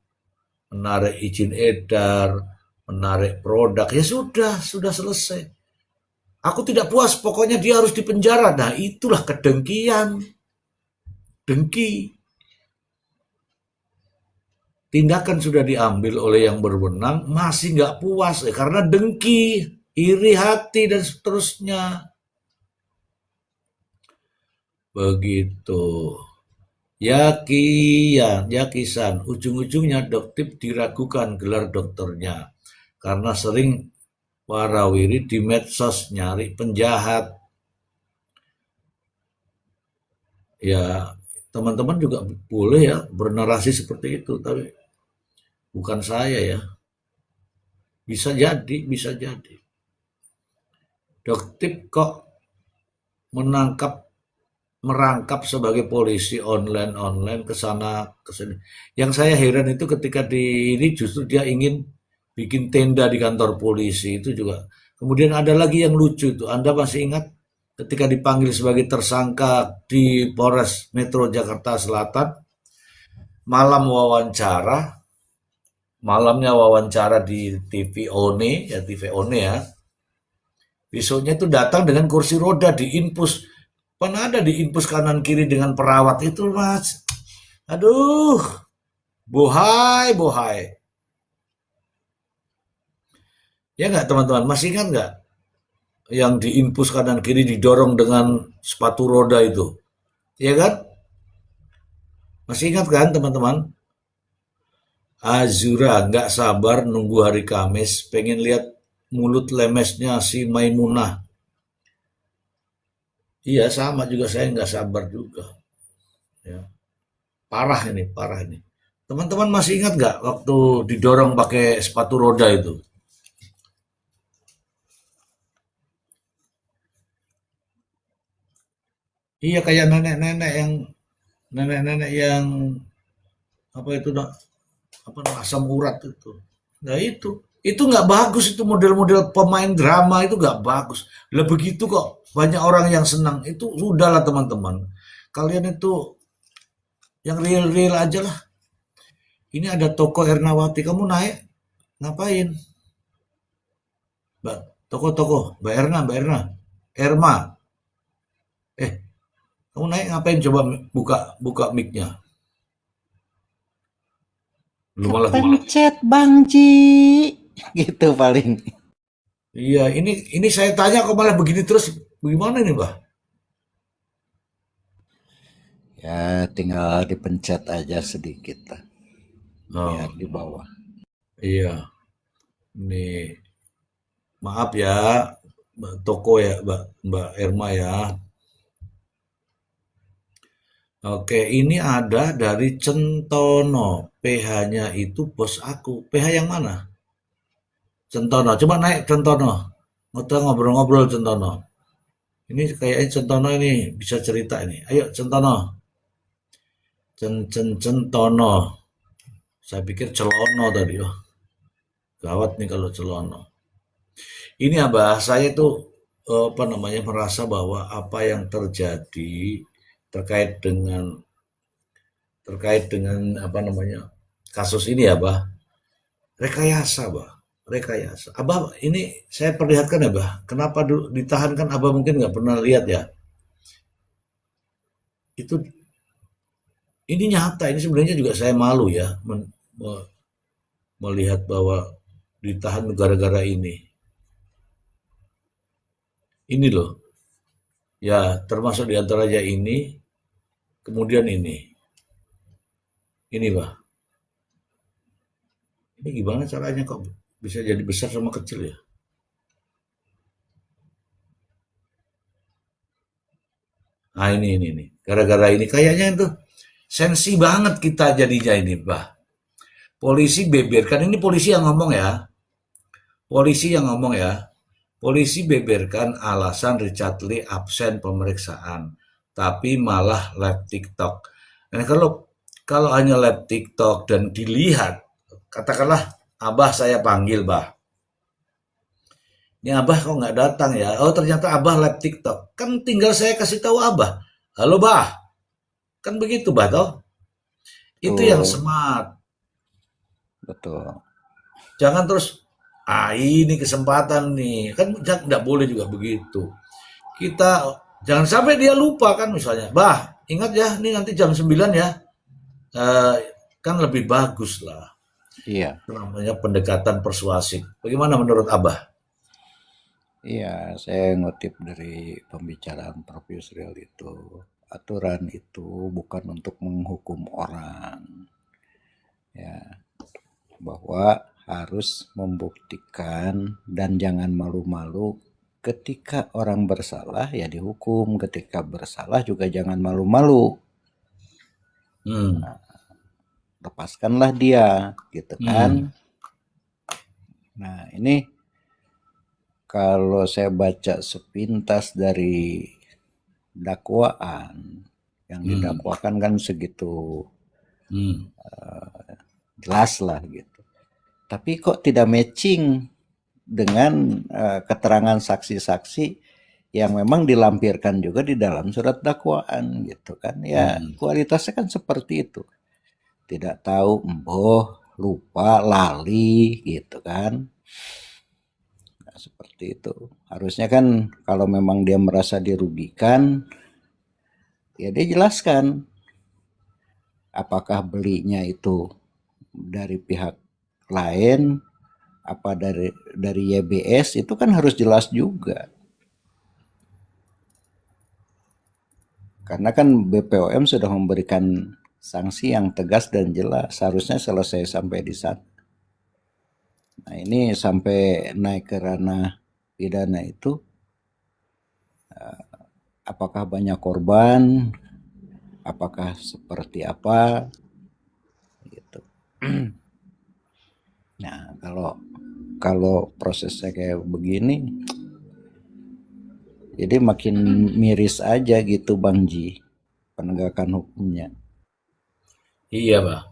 menarik izin edar, menarik produk. Ya sudah selesai. Aku tidak puas, pokoknya dia harus dipenjara. Nah itulah kedengkian. Dengki. Tindakan sudah diambil oleh yang berwenang, masih nggak puas. Karena dengki, iri hati, dan seterusnya. Begitu. Yakisan, ujung-ujungnya Doktip diragukan gelar dokternya. Karena sering warawiri di medsos nyari penjahat. Ya, teman-teman juga boleh ya bernarasi seperti itu, tapi bukan saya ya. Bisa jadi. Doktip kok merangkap sebagai polisi online ke sana ke sini. Yang saya heran itu ketika di ini justru dia ingin bikin tenda di kantor polisi itu juga. Kemudian ada lagi yang lucu itu. Anda masih ingat ketika dipanggil sebagai tersangka di Polres Metro Jakarta Selatan, malamnya wawancara di TV One ya. Besoknya itu datang dengan kursi roda diinpus. Pernah ada diinpus kanan kiri dengan perawat itu mas. Aduh, bohai. Ya nggak teman-teman, masih ingat nggak yang diinpus kanan kiri didorong dengan sepatu roda itu? Ya kan? Masih ingat kan teman-teman? Azura nggak sabar nunggu hari Kamis, pengen lihat mulut lemesnya si Maimunah. Iya sama juga saya nggak sabar juga. Ya. Parah ini. Teman-teman masih ingat nggak waktu didorong pakai sepatu roda itu? Iya kayak nenek-nenek yang apa itu apa asam urat itu. Nah itu nggak bagus itu model-model pemain drama itu nggak bagus. Lah begitu kok banyak orang yang senang itu sudahlah teman-teman. Kalian itu yang real-real aja lah. Ini ada toko Ernawati, kamu naik ngapain? Mbak, toko-toko, Erma. Eh, kamu naik ngapain? Coba buka mic-nya. Lu malah Kepencet Bang Ji. Gitu paling. iya, ini saya tanya kok malah begini terus. Bagaimana nih, Mbak? Ya tinggal dipencet aja sedikit lah. Biar Oh, di bawah. iya. Ini maaf ya, Mbak Toko ya, Mbak Erma ya. Oke, ini ada dari Centono. PH-nya itu bos aku. PH yang mana? Centono. Coba naik Centono. Ngobrol-ngobrol Centono. Ini kayaknya Centono ini bisa cerita ini. Ayo Centono. Centono. Saya pikir Celono tadi. Oh, gawat nih kalau Celono. Ini Abah, saya tuh apa namanya merasa bahwa apa yang terjadi terkait dengan terkait dengan apa namanya kasus ini ya, Bah. Rekayasa, Bah. Rekayasa. Abah, ini saya perlihatkan ya, Bah. Kenapa ditahan kan Abah mungkin nggak pernah lihat ya. Itu ini nyata. Ini sebenarnya juga saya malu ya melihat bahwa ditahan gara-gara ini. Ini loh. Ya, termasuk di antaranya ini, kemudian ini. Ini, Bah. Ini gimana caranya kok bisa jadi besar sama kecil ya? Nah, ini. Gara-gara ini kayaknya itu sensi banget kita jadinya ini, Bah. Polisi beberkan, ini polisi yang ngomong ya. Polisi yang ngomong ya. Polisi beberkan alasan Richard Lee absen pemeriksaan, tapi malah live TikTok. Nah, kalau hanya live TikTok dan dilihat, katakanlah Abah saya panggil, Bah. Ini Abah kok nggak datang ya? Oh ternyata Abah live TikTok. Kan tinggal saya kasih tahu Abah. Halo Bah. Kan begitu Bah toh? Itu yang Betul, smart. betul. Jangan terus, ini kesempatan nih. Kan nggak boleh juga begitu. Kita jangan sampai dia lupa kan misalnya. Bah, ingat ya, ini nanti jam 9 ya. Eh, kan lebih bagus lah. Iya, Itu namanya pendekatan persuasif. Bagaimana menurut Abah? iya, saya ngutip dari pembicaraan Prof. Yusril itu. Aturan itu bukan untuk menghukum orang, ya, bahwa harus membuktikan dan jangan malu-malu ketika orang bersalah ya dihukum, ketika bersalah juga jangan malu-malu. Hmm. Lepaskanlah dia, gitu Hmm. kan. Nah, ini kalau saya baca sepintas dari dakwaan, yang Hmm. didakwakan kan segitu Hmm. jelas lah gitu. Tapi kok tidak matching dengan keterangan saksi-saksi yang memang dilampirkan juga di dalam surat dakwaan gitu kan. Ya, Hmm. kualitasnya kan seperti itu. Tidak tahu, emboh, lupa, lali gitu kan. Nah, seperti itu. Harusnya kan kalau memang dia merasa dirugikan, ya dia jelaskan apakah belinya itu dari pihak lain, apa dari YBS, itu kan harus jelas juga. Karena kan BPOM sudah memberikan sanksi yang tegas dan jelas, harusnya selesai sampai di sana. Nah, ini sampai naik ke ranah pidana itu, apakah banyak korban, apakah seperti apa gitu. Nah, kalau prosesnya kayak begini, jadi makin miris aja gitu Bang Ji, penegakan hukumnya. Iya, Bah.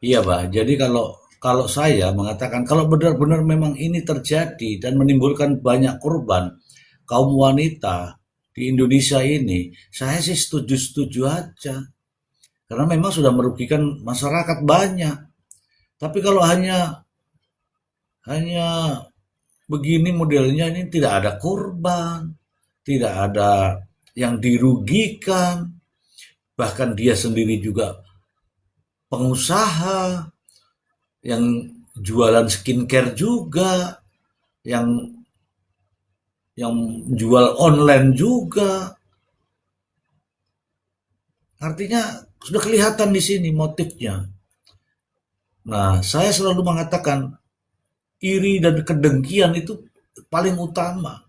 Iya, Bah. Jadi kalau kalau saya mengatakan kalau benar-benar memang ini terjadi dan menimbulkan banyak korban kaum wanita di Indonesia ini, saya sih setuju-setuju aja. Karena memang sudah merugikan masyarakat banyak. Tapi kalau hanya hanya begini modelnya ini tidak ada korban, tidak ada yang dirugikan, bahkan dia sendiri juga pengusaha yang jualan skincare juga, yang yang jual online juga. Artinya sudah kelihatan di sini motifnya. Nah, saya selalu mengatakan iri dan kedengkian itu paling utama.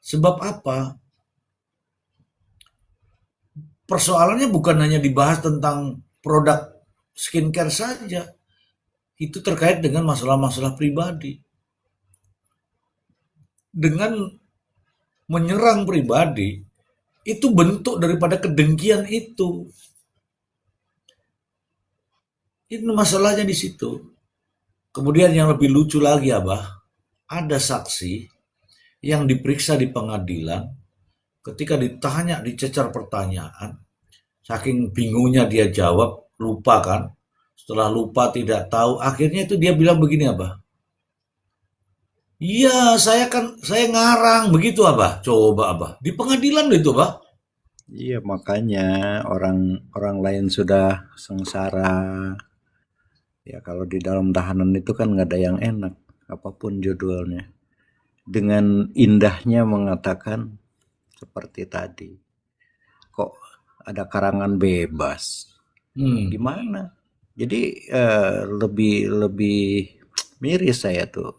Sebab apa? Persoalannya bukan hanya dibahas tentang produk skincare saja, itu terkait dengan masalah-masalah pribadi. Dengan menyerang pribadi, itu bentuk daripada kedengkian itu. Itu masalahnya di situ. Kemudian yang lebih lucu lagi, Abah, ada saksi yang diperiksa di pengadilan, ketika ditanya, dicecar pertanyaan, saking bingungnya dia jawab, lupa kan. Setelah lupa tidak tahu, akhirnya itu dia bilang begini, Abah. Iya, saya ngarang begitu, Abah. Coba, Abah. Di pengadilan itu, Abah. Iya, makanya orang orang lain sudah sengsara. Ya kalau di dalam tahanan itu kan nggak ada yang enak, apapun judulnya. Dengan indahnya mengatakan seperti tadi, kok ada karangan bebas? Hmm. Gimana? Jadi lebih lebih miris saya tuh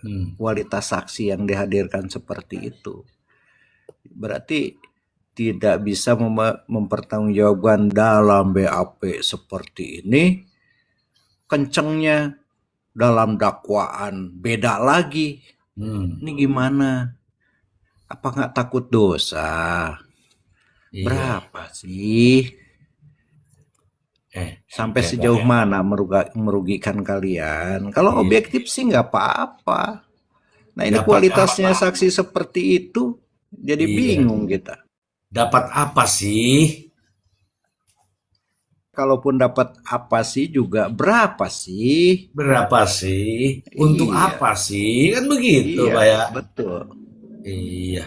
Hmm. kualitas saksi yang dihadirkan seperti itu. Berarti tidak bisa mempertanggungjawabkan dalam BAP seperti ini, kencengnya dalam dakwaan beda lagi. Hmm. Ini gimana? Apa nggak takut dosa? Iya. Berapa sih? Sampai sejauh Bah. mana merugikan kalian? Kalau Iya. objektif sih nggak apa-apa. Nah ini Dapat kualitasnya apa? saksi seperti itu, jadi Iya. bingung kita. Dapat apa sih? Kalaupun dapat apa sih juga berapa sih? Berapa sih? Untuk Iya, apa sih? Kan begitu, iya, Pak ya. betul. Iya.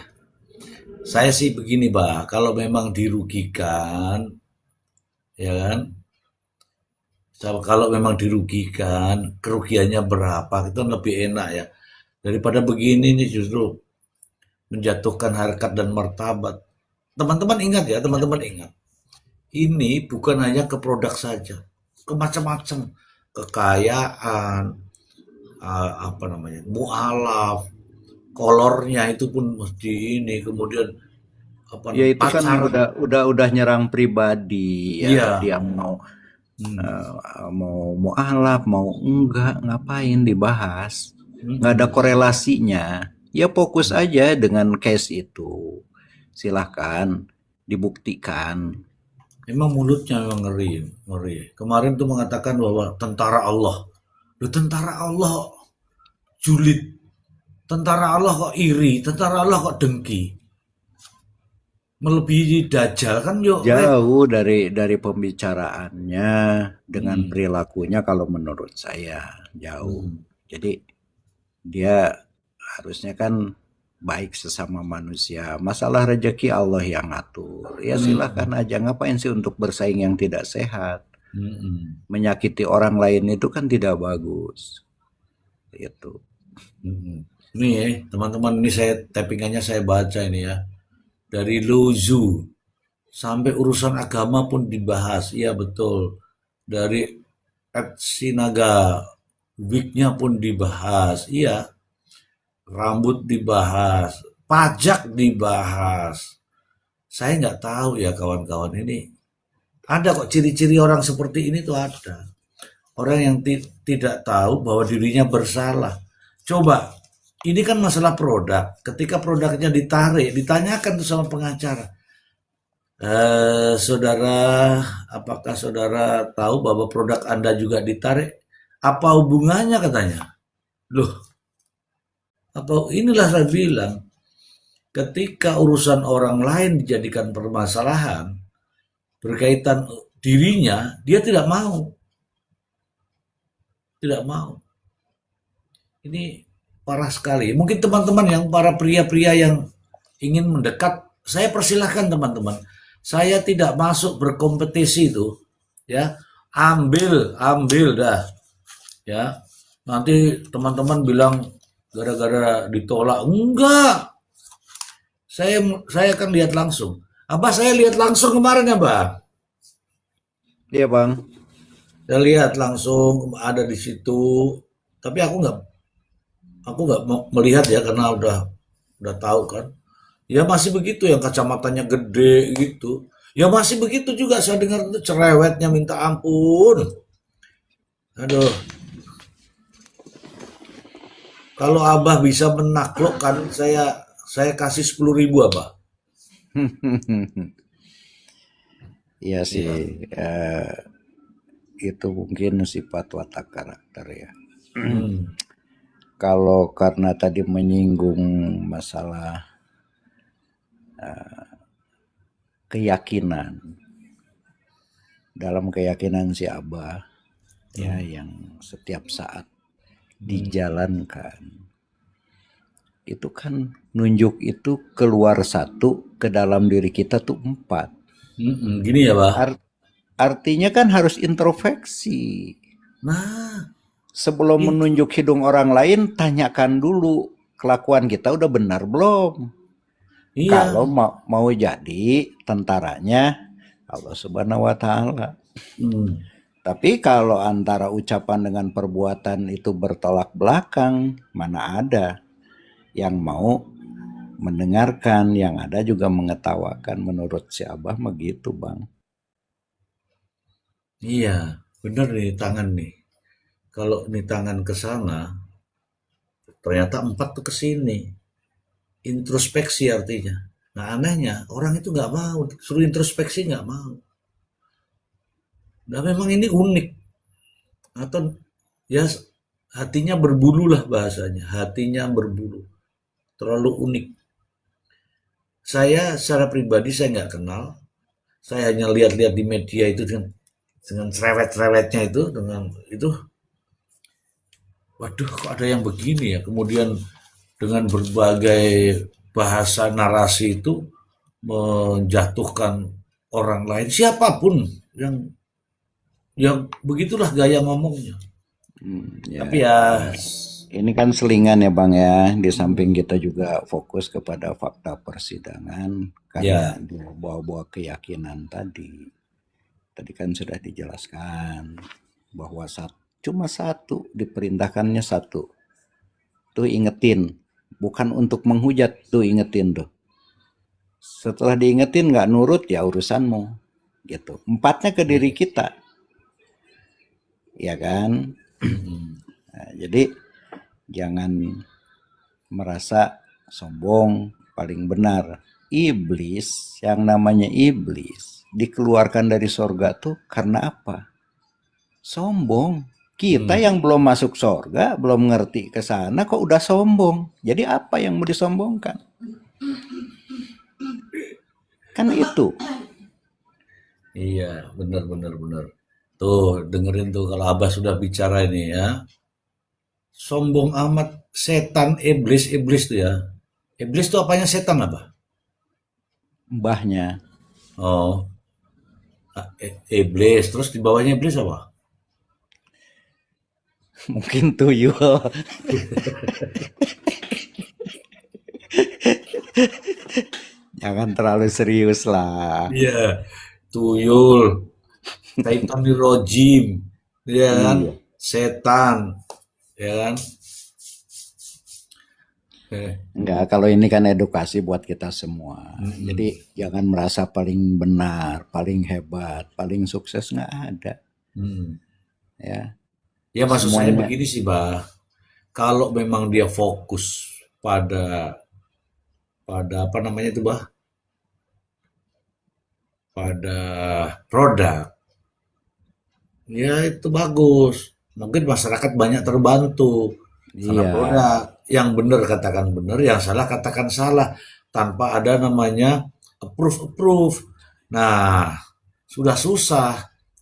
Saya sih begini, Pak. Kalau memang dirugikan, ya kan? Kalau memang dirugikan, kerugiannya berapa? Itu lebih enak ya. Daripada begini nih justru menjatuhkan harkat dan martabat. Teman-teman ingat ya, teman-teman ingat. Ini bukan hanya ke produk saja, ke macam-macam kekayaan, apa namanya, mualaf, kolornya itu pun mesti ini, kemudian apa Ya namanya, itu kan pacaran, udah nyerang pribadi ya. iya, Dia mau hmm, mau mualaf mau enggak ngapain dibahas? Nggak ada hmm. korelasinya. Ya fokus aja dengan case itu. Silahkan dibuktikan. Memang mulutnya memang ngeri, ngeri. Kemarin tuh mengatakan bahwa tentara Allah, loh tentara Allah julid, tentara Allah kok iri, tentara Allah kok dengki, melebihi dajjal kan yuk rep. Jauh dari pembicaraannya dengan Hmm, perilakunya kalau menurut saya jauh. hmm, Jadi dia harusnya kan baik sesama manusia. Masalah rezeki Allah yang ngatur. Ya silahkan hmm, aja, ngapain sih untuk bersaing yang tidak sehat. hmm, Menyakiti orang lain itu kan tidak bagus. Itu. hmm. Nih ya, teman-teman ini saya tappingannya saya baca ini ya. Dari Luzu sampai urusan agama pun dibahas. Iya betul. Dari Ed Sinaga, wignya pun dibahas. Iya, rambut dibahas, pajak dibahas. Saya nggak tahu ya kawan-kawan ini. Ada kok ciri-ciri orang seperti ini tuh ada. Orang yang tidak tahu bahwa dirinya bersalah. Coba, ini kan masalah produk. Ketika produknya ditarik, ditanyakan tuh sama pengacara. Saudara, apakah saudara tahu bahwa produk Anda juga ditarik? Apa hubungannya katanya? Loh, apa inilah saya bilang, ketika urusan orang lain dijadikan permasalahan berkaitan dirinya, dia tidak mau, tidak mau. Ini parah sekali. Mungkin teman-teman yang para pria-pria yang ingin mendekat, saya persilahkan teman-teman. Saya tidak masuk berkompetisi itu, ya. Ambil dah, ya. Nanti teman-teman bilang gara-gara ditolak, enggak. Saya akan lihat langsung. Apa saya lihat langsung kemarin ya, Bang? Iya bang. Saya lihat langsung ada di situ Tapi aku nggak melihat ya karena udah tahu kan. Ya masih begitu yang kacamatanya gede gitu. Ya masih begitu juga saya dengar itu cerewetnya minta ampun. Aduh, kalau Abah bisa menaklukkan saya kasih 10.000 Abah. Iya sih, Iya. eh, itu mungkin sifat watak karakter ya. Hmm. Kalau karena tadi menyinggung masalah keyakinan, dalam keyakinan si Abah ya Hmm. yang setiap saat Hmm. dijalankan, itu kan nunjuk itu keluar satu, ke dalam diri kita tuh empat. Gini ya, Bah. Artinya kan harus introspeksi. Nah, Sebelum itu. menunjuk hidung orang lain, tanyakan dulu kelakuan kita udah benar belum. Iya. Kalau mau jadi tentaranya Allah Subhanahu wa Ta'ala. Hmm. Tapi kalau antara ucapan dengan perbuatan itu bertolak belakang, mana ada yang mau mendengarkan, yang ada juga mengetawakan. Menurut si Abah begitu, Bang. Iya, bener nih tangan nih. Kalau nih tangan ke sana, ternyata empat tuh ke sini. Introspeksi artinya. Nah, anehnya orang itu nggak mau, suruh introspeksi nggak mau. Nah, memang ini unik. Atau ya hatinya berbulu lah bahasanya. Hatinya berbulu. Terlalu unik. Saya secara pribadi saya nggak kenal. Saya hanya lihat-lihat di media itu dengan cerewet-cerewetnya itu, dengan itu, waduh kok ada yang begini ya. Kemudian dengan berbagai bahasa narasi itu menjatuhkan orang lain, siapapun yang begitulah gaya ngomongnya. Ya, Tapi ya, ini kan selingan ya Bang ya. Di samping kita juga fokus kepada fakta persidangan karena ya, bawa-bawa keyakinan tadi. Tadi kan sudah dijelaskan bahwa cuma satu, diperintahkannya satu. Tuh ingetin, bukan untuk menghujat, tuh ingetin tuh. Setelah diingetin nggak nurut ya urusanmu, gitu. Empatnya ke diri kita, ya kan. Nah, jadi jangan merasa sombong paling benar. Iblis, yang namanya iblis, dikeluarkan dari sorga tuh karena apa? Sombong. Kita hmm, yang belum masuk sorga, belum ngerti ke sana kok udah sombong. Jadi apa yang mau disombongkan? Kan itu. iya, benar, benar, benar. Tuh, dengerin tuh kalau Abah sudah bicara ini ya. Sombong amat setan iblis tuh ya. Iblis tuh apanya setan Abah? Mbahnya. Oh, iblis. Terus di bawahnya iblis apa? Mungkin tuyul. Jangan terlalu serius lah. Iya, tuyul, Satan rojim, ya kan? Iya. Setan, ya kan? Eh, Enggak, kalau ini kan edukasi buat kita semua. Jadi mm-mm, jangan merasa paling benar, paling hebat, paling sukses, nggak ada. mm. Ya, Ya maksud saya semuanya. begini sih, Bah. Kalau memang dia fokus pada pada apa namanya itu, Bah? Pada produk, ya itu bagus. Mungkin masyarakat banyak terbantu karena Iya, produk yang benar katakan benar, yang salah katakan salah tanpa ada namanya approve. Nah, sudah susah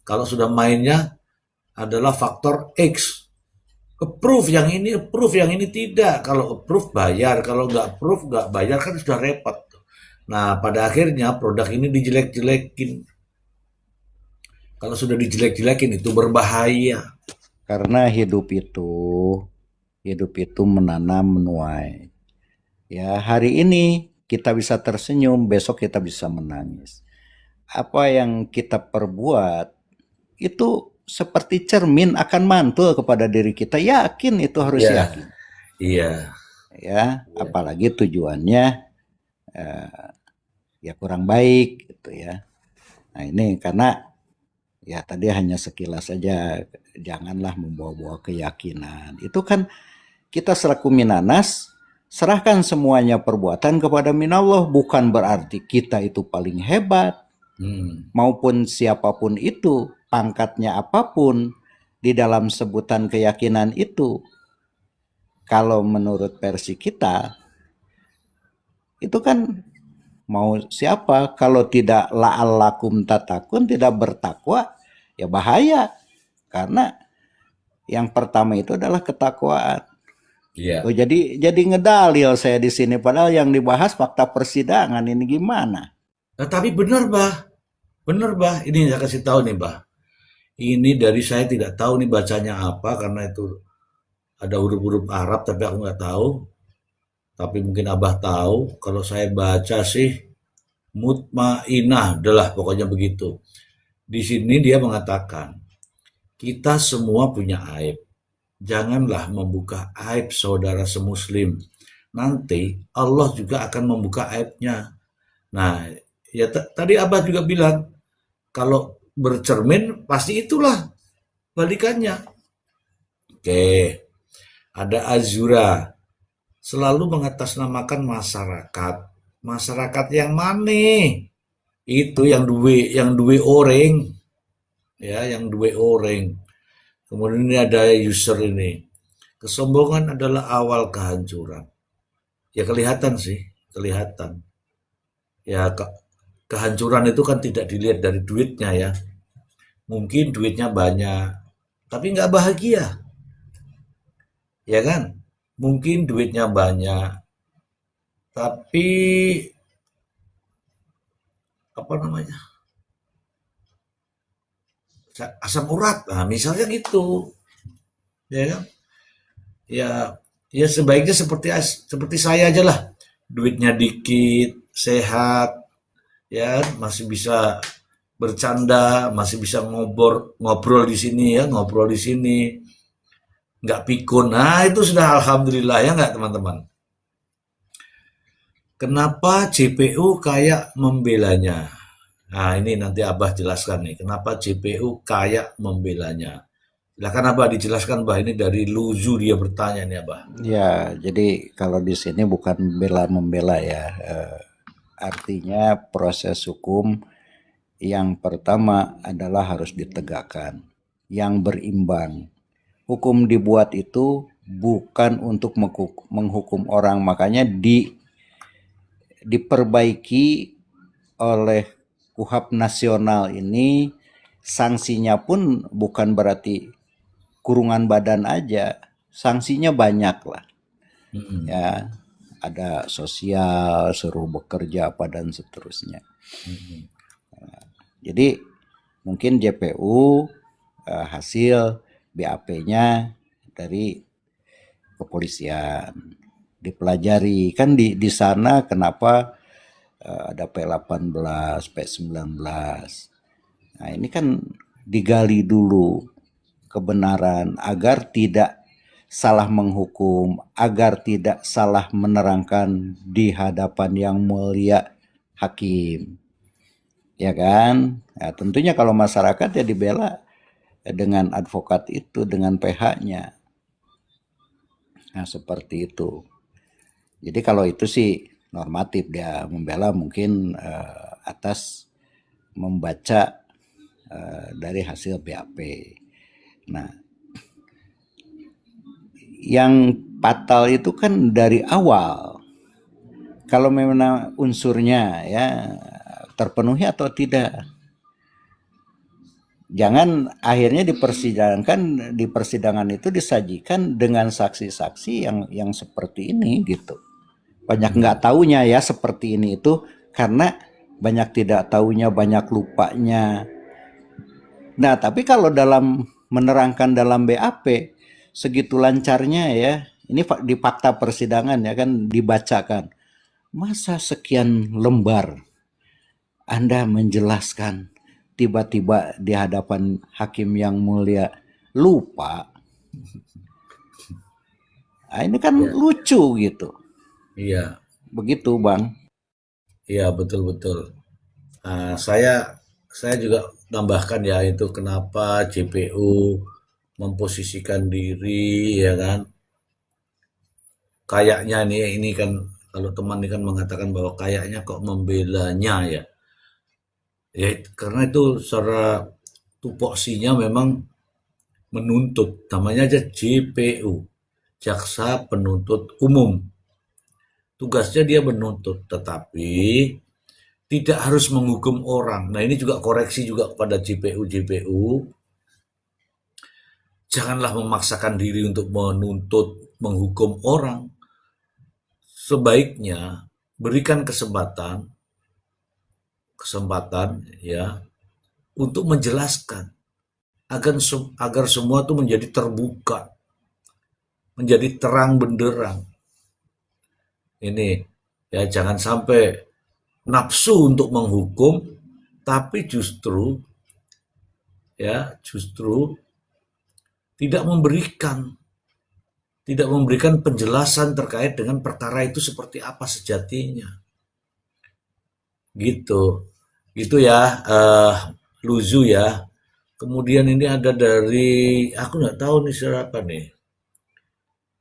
kalau sudah mainnya adalah faktor X. Approve yang ini, approve yang ini tidak. Kalau approve bayar, kalau nggak approve nggak bayar kan sudah repot. Nah, pada akhirnya produk ini dijelek-jelekin. Kalau sudah dijelek-jelekin itu berbahaya. karena hidup itu menanam menuai. Ya, hari ini kita bisa tersenyum, besok kita bisa menangis. Apa yang kita perbuat itu seperti cermin akan mantul kepada diri kita. Yakin, itu harus Iya, yakin. iya, Ya, apalagi tujuannya ya kurang baik gitu ya. Nah ini karena ya tadi hanya sekilas saja, janganlah membawa-bawa keyakinan. Itu kan kita selaku minanas serahkan semuanya perbuatan kepada minallah, bukan berarti kita itu paling hebat maupun siapapun itu, pangkatnya apapun di dalam sebutan keyakinan itu. Kalau menurut versi kita itu kan mau siapa kalau tidak la'allakum tatakun, tidak bertakwa, ya bahaya. Karena yang pertama itu adalah ketakwaan. iya. Oh, jadi ngedalil saya di sini, padahal yang dibahas fakta persidangan. Ini gimana? Nah, tapi benar, Bah. Benar, Bah. Ini saya kasih tahu nih, Bah. Ini dari saya tidak tahu nih bacanya apa, karena itu ada huruf-huruf Arab, tapi aku nggak tahu. Tapi mungkin Abah tahu. Kalau saya baca sih mutmainah, adalah pokoknya begitu. Di sini dia mengatakan, kita semua punya aib. Janganlah membuka aib saudara semuslim. Nanti Allah juga akan membuka aibnya. Nah, ya tadi Abah juga bilang, kalau bercermin pasti itulah balikannya. Oke, ada Azura. Selalu mengatasnamakan masyarakat. Masyarakat yang mana? Itu yang duwe orang. Ya, yang duwe orang. Kemudian ini ada user ini. Kesombongan adalah awal kehancuran. Ya kelihatan sih, kelihatan. Ya kehancuran itu kan tidak dilihat dari duitnya ya. Mungkin duitnya banyak, tapi nggak bahagia. Ya kan? Mungkin duitnya banyak, tapi apa namanya? Asam urat. Nah, misalnya gitu. Ya kan? Ya, ya sebaiknya seperti saya aja lah. Duitnya dikit, sehat, ya masih bisa bercanda, masih bisa ngobrol di sini ya, ngobrol di sini, nggak pikun. Nah itu sudah alhamdulillah ya nggak teman-teman. Kenapa JPU kayak membelanya? Nah ini nanti Abah jelaskan nih, kenapa JPU kayak membelanya. Silakan Abah dijelaskan, Abah, ini dari Luzu dia bertanya nih Abah. Ya, jadi kalau di sini bukan bela-membela ya. Artinya proses hukum yang pertama adalah harus ditegakkan, yang berimbang. Hukum dibuat itu bukan untuk menghukum orang, makanya diperbaiki oleh KUHAP nasional ini. Sanksinya pun bukan berarti kurungan badan aja, sanksinya banyak lah ya, ada sosial, suruh bekerja apa dan seterusnya. Jadi mungkin JPU hasil BAP-nya dari kepolisian dipelajari kan di sana kenapa ada P18, P19. Nah ini kan digali dulu kebenaran agar tidak salah menghukum, agar tidak salah menerangkan di hadapan yang mulia hakim. Ya kan? Nah, tentunya kalau masyarakat ya dibela dengan advokat itu, dengan PH-nya. Nah seperti itu. Jadi kalau itu sih normatif, dia membela mungkin atas membaca dari hasil BAP. Nah, yang fatal itu kan dari awal. Kalau memang unsurnya ya terpenuhi atau tidak. Jangan akhirnya di persidangan itu disajikan dengan saksi-saksi yang seperti ini gitu. Banyak nggak taunya ya seperti ini itu karena banyak tidak taunya, banyak lupanya. Nah, tapi kalau dalam menerangkan dalam BAP segitu lancarnya ya, ini di fakta persidangan ya kan dibacakan. Masa sekian lembar Anda menjelaskan tiba-tiba di hadapan hakim yang mulia lupa. Nah, ini kan Ya, lucu gitu. iya, Begitu, Bang. iya betul-betul. Nah, saya juga tambahkan ya itu kenapa JPU memposisikan diri ya kan. Kayaknya nih ini kan kalau teman ini kan mengatakan bahwa kayaknya kok membelanya ya. Ya karena itu secara tupoksinya memang menuntut, namanya aja JPU, Jaksa Penuntut Umum. Tugasnya dia menuntut, tetapi tidak harus menghukum orang. Nah, ini juga koreksi juga kepada JPU. Janganlah memaksakan diri untuk menuntut, menghukum orang. Sebaiknya berikan kesempatan ya untuk menjelaskan agar semua itu menjadi terbuka, menjadi terang benderang. Ini ya jangan sampai nafsu untuk menghukum, tapi justru tidak memberikan penjelasan terkait dengan perkara itu seperti apa sejatinya. Gitu. Gitu ya, Luzu ya. Kemudian ini ada dari, aku nggak tahu nih siapa nih.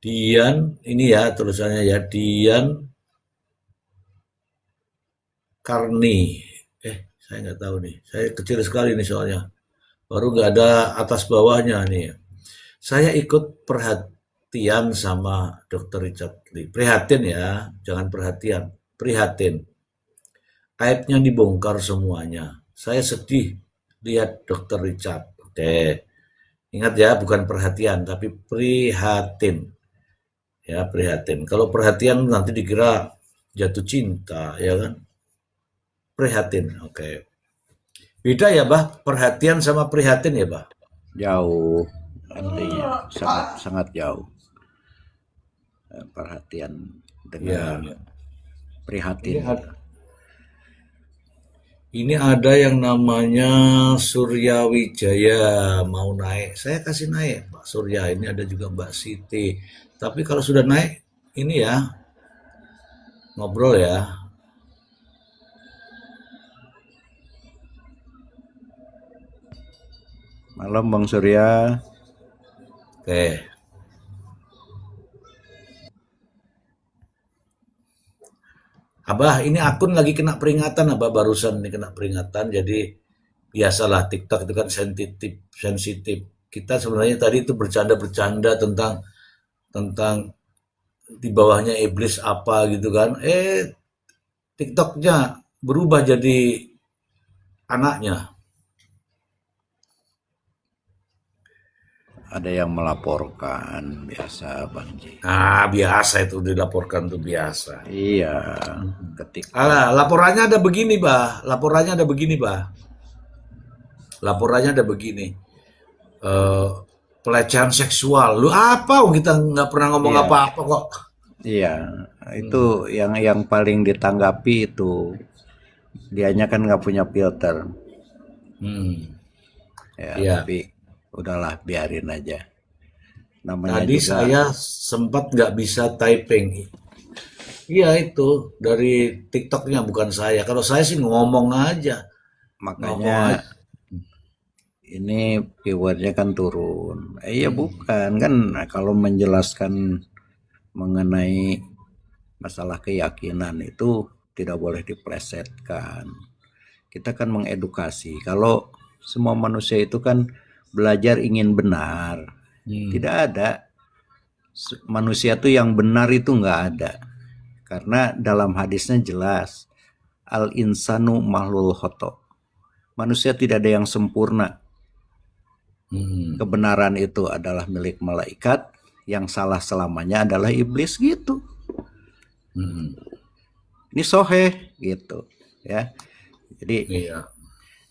Dian, ini ya tulisannya ya, Dian Karni. Saya nggak tahu nih. Saya kecil sekali nih soalnya. Baru nggak ada atas bawahnya nih. Saya ikut perhatian sama Dr. Richard Lee. Prihatin ya, jangan perhatian. Prihatin. Aibnya dibongkar semuanya. Saya sedih lihat Dr. Richard. Oke. Ingat ya, bukan perhatian, tapi prihatin. Ya, prihatin. Kalau perhatian nanti dikira jatuh cinta, ya kan? Prihatin. Oke. Beda ya, Bah? Perhatian sama prihatin ya, Bah? Jauh artinya, sangat jauh. Perhatian Ya, dengan ya. prihatin. Ini ada yang namanya Surya Wijaya mau naik. Saya kasih naik, Pak Surya. Ini ada juga Mbak Siti. Tapi kalau sudah naik, ini ya ngobrol ya. Malam Bang Surya. Oke. Abah, ini akun lagi kena peringatan, Abah barusan ini kena peringatan. Jadi biasalah TikTok itu kan sensitif. Kita sebenarnya tadi itu bercanda-bercanda tentang di bawahnya iblis apa gitu kan. TikToknya berubah jadi anaknya. Ada yang melaporkan, biasa Bang Ji. Biasa itu dilaporkan tuh biasa. Iya, ketika Laporannya ada begini, Bah. Laporannya ada begini. Eh, pelecehan seksual. Lu apa? Kita nggak pernah ngomong iya, apa-apa kok. iya, itu yang paling ditanggapi itu dianya kan nggak punya filter, Hmm, ya. iya. Tapi udahlah biarin aja. Namanya Tadi juga saya sempat nggak bisa typing. Iya itu dari TikToknya bukan saya. Kalau saya sih ngomong aja. makanya ini keywordnya kan turun. Iya bukan kan, kalau menjelaskan mengenai masalah keyakinan itu tidak boleh diplesetkan. Kita kan mengedukasi. Kalau semua manusia itu kan belajar ingin benar. Tidak ada manusia tuh yang benar itu nggak ada. Karena dalam hadisnya jelas, al insanu mahlul khoto. Manusia tidak ada yang sempurna. Kebenaran itu adalah milik malaikat, yang salah selamanya adalah iblis gitu. Ini soheh gitu ya. Jadi Iya.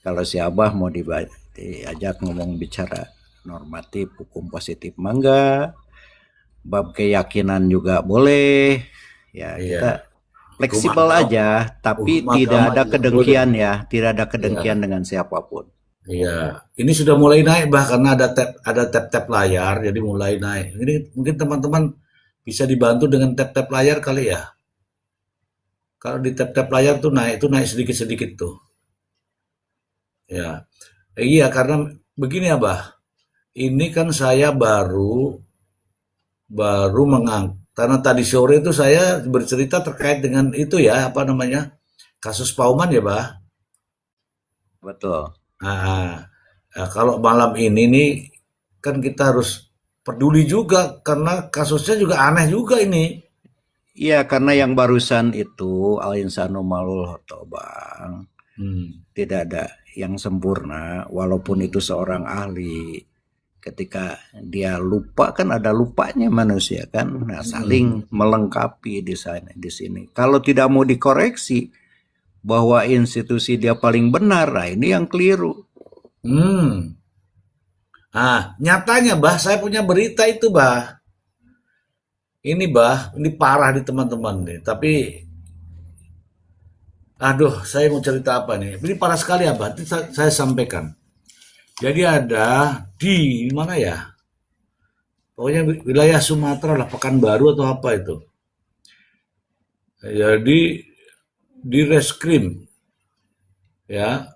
kalau si Abah mau diajak ngomong bicara normatif, hukum positif mangga, bab keyakinan juga boleh ya. Iya. rumah Fleksibel agama, aja, tapi rumah tidak agama ada juga boleh. kedengkian ya, tidak ada kedengkian Iya, dengan siapapun. iya. Ini sudah mulai naik bah karena ada tap-tap layar, jadi mulai naik. Ini mungkin teman-teman bisa dibantu dengan tap-tap layar kali ya. Kalau di tap-tap layar tuh naik sedikit-sedikit tuh. Ya, iya karena begini ya bah. Ini kan saya baru baru karena tadi sore itu saya bercerita terkait dengan itu ya apa namanya kasus Pauman ya bah. Betul. Nah, kalau malam ini nih kan kita harus peduli juga karena kasusnya juga aneh juga ini. Iya, karena yang barusan itu Al Insanu Malul Bang, Hmm. tidak ada yang sempurna, walaupun itu seorang ahli. Ketika dia lupa kan ada lupanya manusia kan, nah Hmm. saling melengkapi di sana di sini. Kalau tidak mau dikoreksi bahwa institusi dia paling benar, nah ini yang keliru. Hmm. Ah, nyatanya bah saya punya berita itu bah. Ini bah, ini parah di teman-teman nih. Tapi aduh, saya mau cerita apa nih? Ini parah sekali ya, bah. Nanti saya sampaikan. Jadi ada di mana ya? Pokoknya wilayah Sumatera lah, Pekanbaru atau apa itu. Jadi di reskrim ya,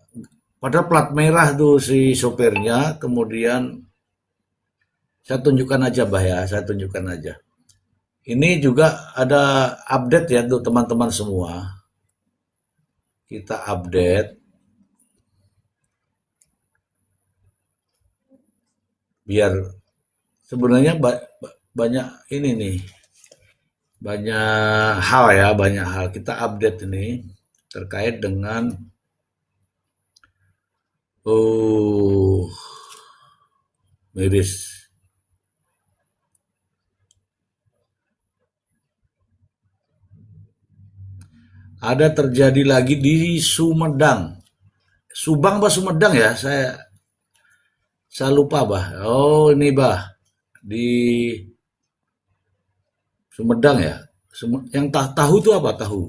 pada plat merah tuh si sopirnya, kemudian saya tunjukkan aja bah ya, saya tunjukkan aja. Ini juga ada update ya untuk teman-teman semua. Kita update biar sebenarnya banyak ini nih, banyak hal ya, banyak hal. Kita update ini terkait dengan oh miris. Ada terjadi lagi di Sumedang. Subang apa Sumedang ya? Saya lupa bah. Oh ini bah di Sumedang ya. Yang tahu itu apa tahu?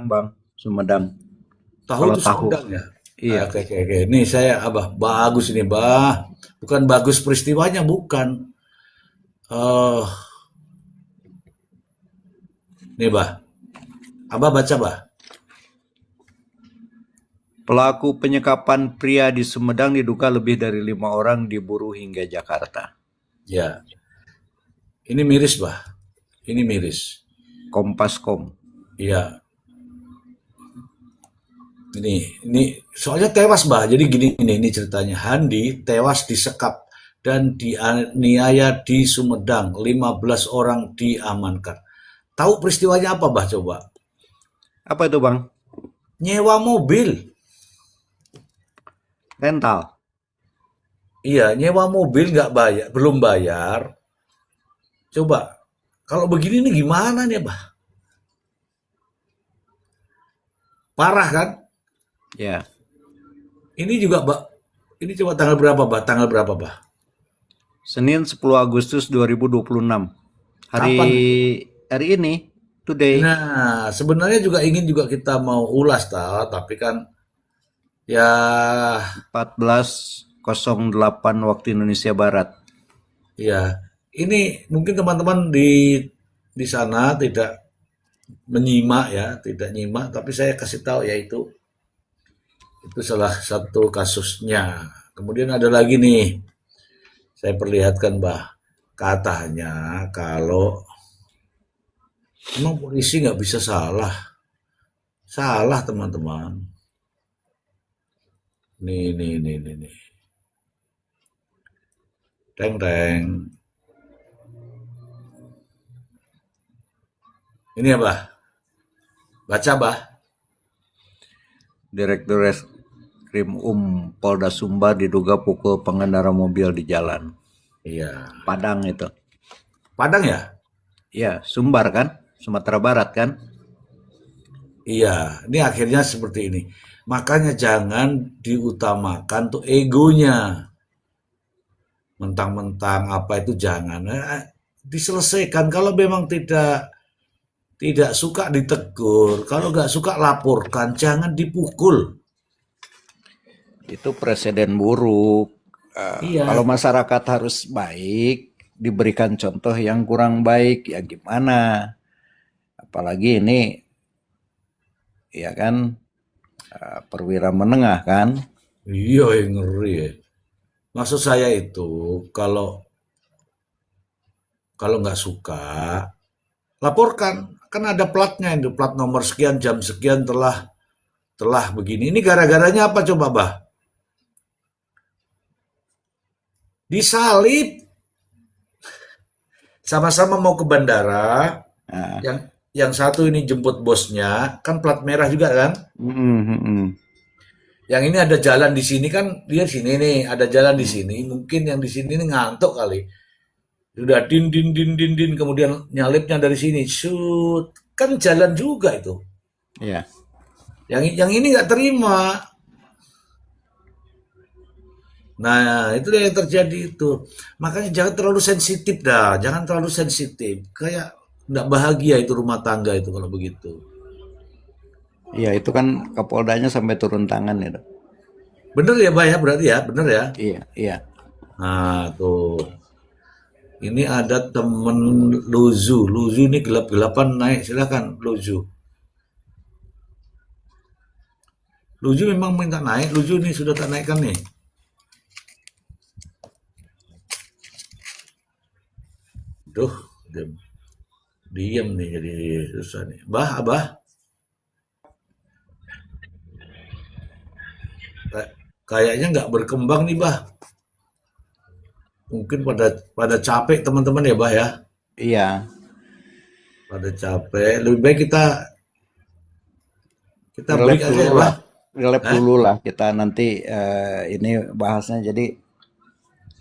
Bang, Sumedang. Tahu Kalau itu tahu, Sumedang ya. iya. Oke oke oke. Nih saya abah bagus ini bah. Bukan bagus peristiwanya bukan. Eh nih bah. Abah baca bah. Pelaku penyekapan pria di Sumedang diduga lebih dari 5 orang diburu hingga Jakarta. Ya. Ini miris bah. Ini miris. Kompaskom. Iya. Ini soalnya tewas bah. Jadi gini ini ceritanya. Handi tewas disekap dan dianiaya di Sumedang. 15 orang diamankan. Tahu peristiwanya apa bah coba? Apa itu bang? Nyewa mobil. Rental. Iya, nyewa mobil nggak bayar, belum bayar. Coba, kalau begini nih gimana nih bah? Parah kan? Ya. Ini juga bah. Ini coba tanggal berapa bah? Tanggal berapa bah? Senin 10 Agustus 2026. Hari Kapan? hari ini, today, Nah, sebenarnya juga ingin juga kita mau ulas tapi kan ya 14.08 waktu Indonesia Barat. ya ini mungkin teman-teman di sana tidak menyimak ya, tidak nyimak, tapi saya kasih tahu yaitu itu salah satu kasusnya. Kemudian ada lagi nih, saya perlihatkan bah, katanya kalau emang polisi nggak bisa salah, salah teman-teman. Nih. Teng teng. Ini apa? Baca bah. Direktur Reskrim Polda Sumbar diduga pukul pengendara mobil di jalan. Iya. Padang itu. Padang ya? Iya, Sumbar kan? Sumatera Barat kan? Iya. Ini akhirnya seperti ini. Makanya jangan diutamakan tuh egonya. Mentang-mentang apa itu jangan. Diselesaikan. Kalau memang tidak Tidak suka ditegur, kalau nggak suka laporkan, jangan dipukul. Itu presiden buruk. Kalau Iya, masyarakat harus baik, diberikan contoh yang kurang baik, ya gimana? Apalagi ini, ya kan, perwira menengah kan? iya yang ngeri ya. Maksud saya itu, kalau kalau nggak suka, laporkan. Kan ada platnya itu, plat nomor sekian, jam sekian telah begini. Ini gara-garanya apa coba, Bah? Disalip. Sama-sama mau ke bandara, Nah, yang satu ini jemput bosnya, kan plat merah juga kan? Yang ini ada jalan di sini kan, dia sini nih, ada jalan di sini. Mungkin yang di sini nih ngantuk kali. Sudah din din din din din, kemudian nyalipnya dari sini. Shoot, kan jalan juga itu. ya, Yang ini nggak terima. Nah, itu yang terjadi itu. Makanya jangan terlalu sensitif dah, jangan terlalu sensitif. Kayak nggak bahagia itu rumah tangga itu kalau begitu. iya itu kan Kapoldanya sampai turun tangan itu. Bener ya, Bah ya, berarti ya, bener ya. Iya, iya. Nah, tuh. Ini ada temen Luzu. Luzu ini gelap-gelapan naik. Silakan Luzu. Luzu memang minta naik. Luzu ini sudah tak naikkan nih. Duh, diam nih jadi susah nih. Bah, Abah, kayaknya nggak berkembang nih, Bah. Mungkin pada pada capek teman-teman ya, Bah ya. Iya, Pada capek. Lebih baik kita relap break aja dulu ya, Bah. lah. Relap Hah? dulu lah kita nanti ini bahasnya. Jadi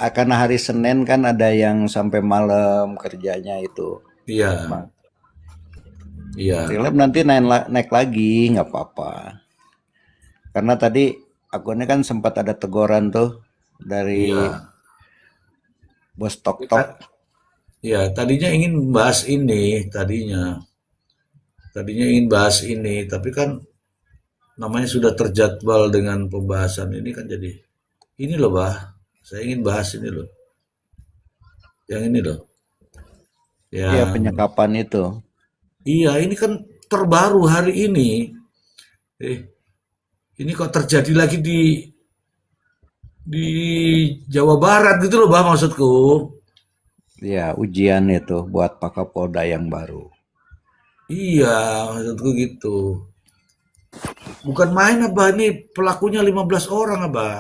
akan hari Senin kan ada yang sampai malam kerjanya itu. Iya, Bang. iya, Relap nanti naik lagi, nggak apa-apa. Karena tadi akunnya kan sempat ada teguran tuh dari iya. bos Tok Tok. Ya, tadinya ingin bahas ini, tadinya ingin bahas ini, tapi kan namanya sudah terjadwal dengan pembahasan ini kan jadi ini loh, Bah. Saya ingin bahas ini loh, yang ini loh, Iya, yang penyekapan itu. iya ini kan terbaru hari ini. Eh, ini kok terjadi lagi di Jawa Barat gitu loh, Bah maksudku. Ya, ujian itu buat Pak Kapolda yang baru. Iya, maksudku gitu. Bukan main, Abah, ini pelakunya 15 orang, Abah.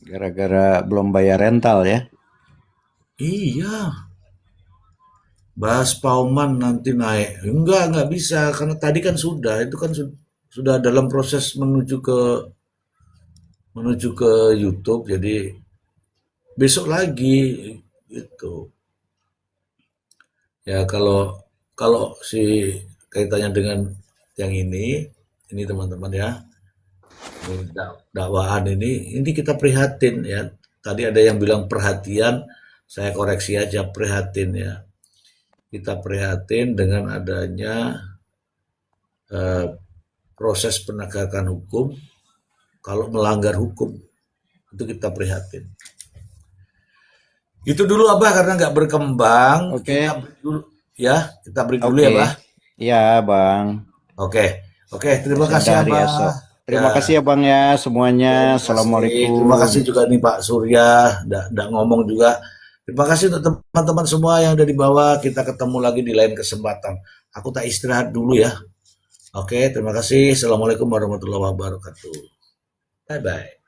Gara-gara belum bayar rental ya. Iya, bahas Pauman nanti naik. Enggak bisa karena tadi kan sudah, itu kan sudah dalam proses menuju ke YouTube. Jadi besok lagi gitu. Ya kalau kalau si kaitannya dengan yang ini teman-teman ya, ini dakwaan ini kita prihatin ya. Tadi ada yang bilang perhatian, saya koreksi aja prihatin ya. Kita prihatin dengan adanya eh, proses penegakan hukum. Kalau melanggar hukum, itu kita prihatin. Itu dulu Abah karena nggak berkembang. Kita Oke, break dulu ya, kita break dulu ya oke. Bah. Ya, Bang. Oke, oke. Terima Masih kasih ada hari Abah. esok. Ya, Terima kasih ya, Bang ya semuanya. terima kasih. Terima Assalamualaikum. kasih juga nih Pak Surya, udah ngomong juga. Terima kasih untuk teman-teman semua yang ada di bawah. Kita ketemu lagi di lain kesempatan. Aku tak istirahat dulu ya. Oke, terima kasih. Assalamualaikum warahmatullahi wabarakatuh. Bye bye.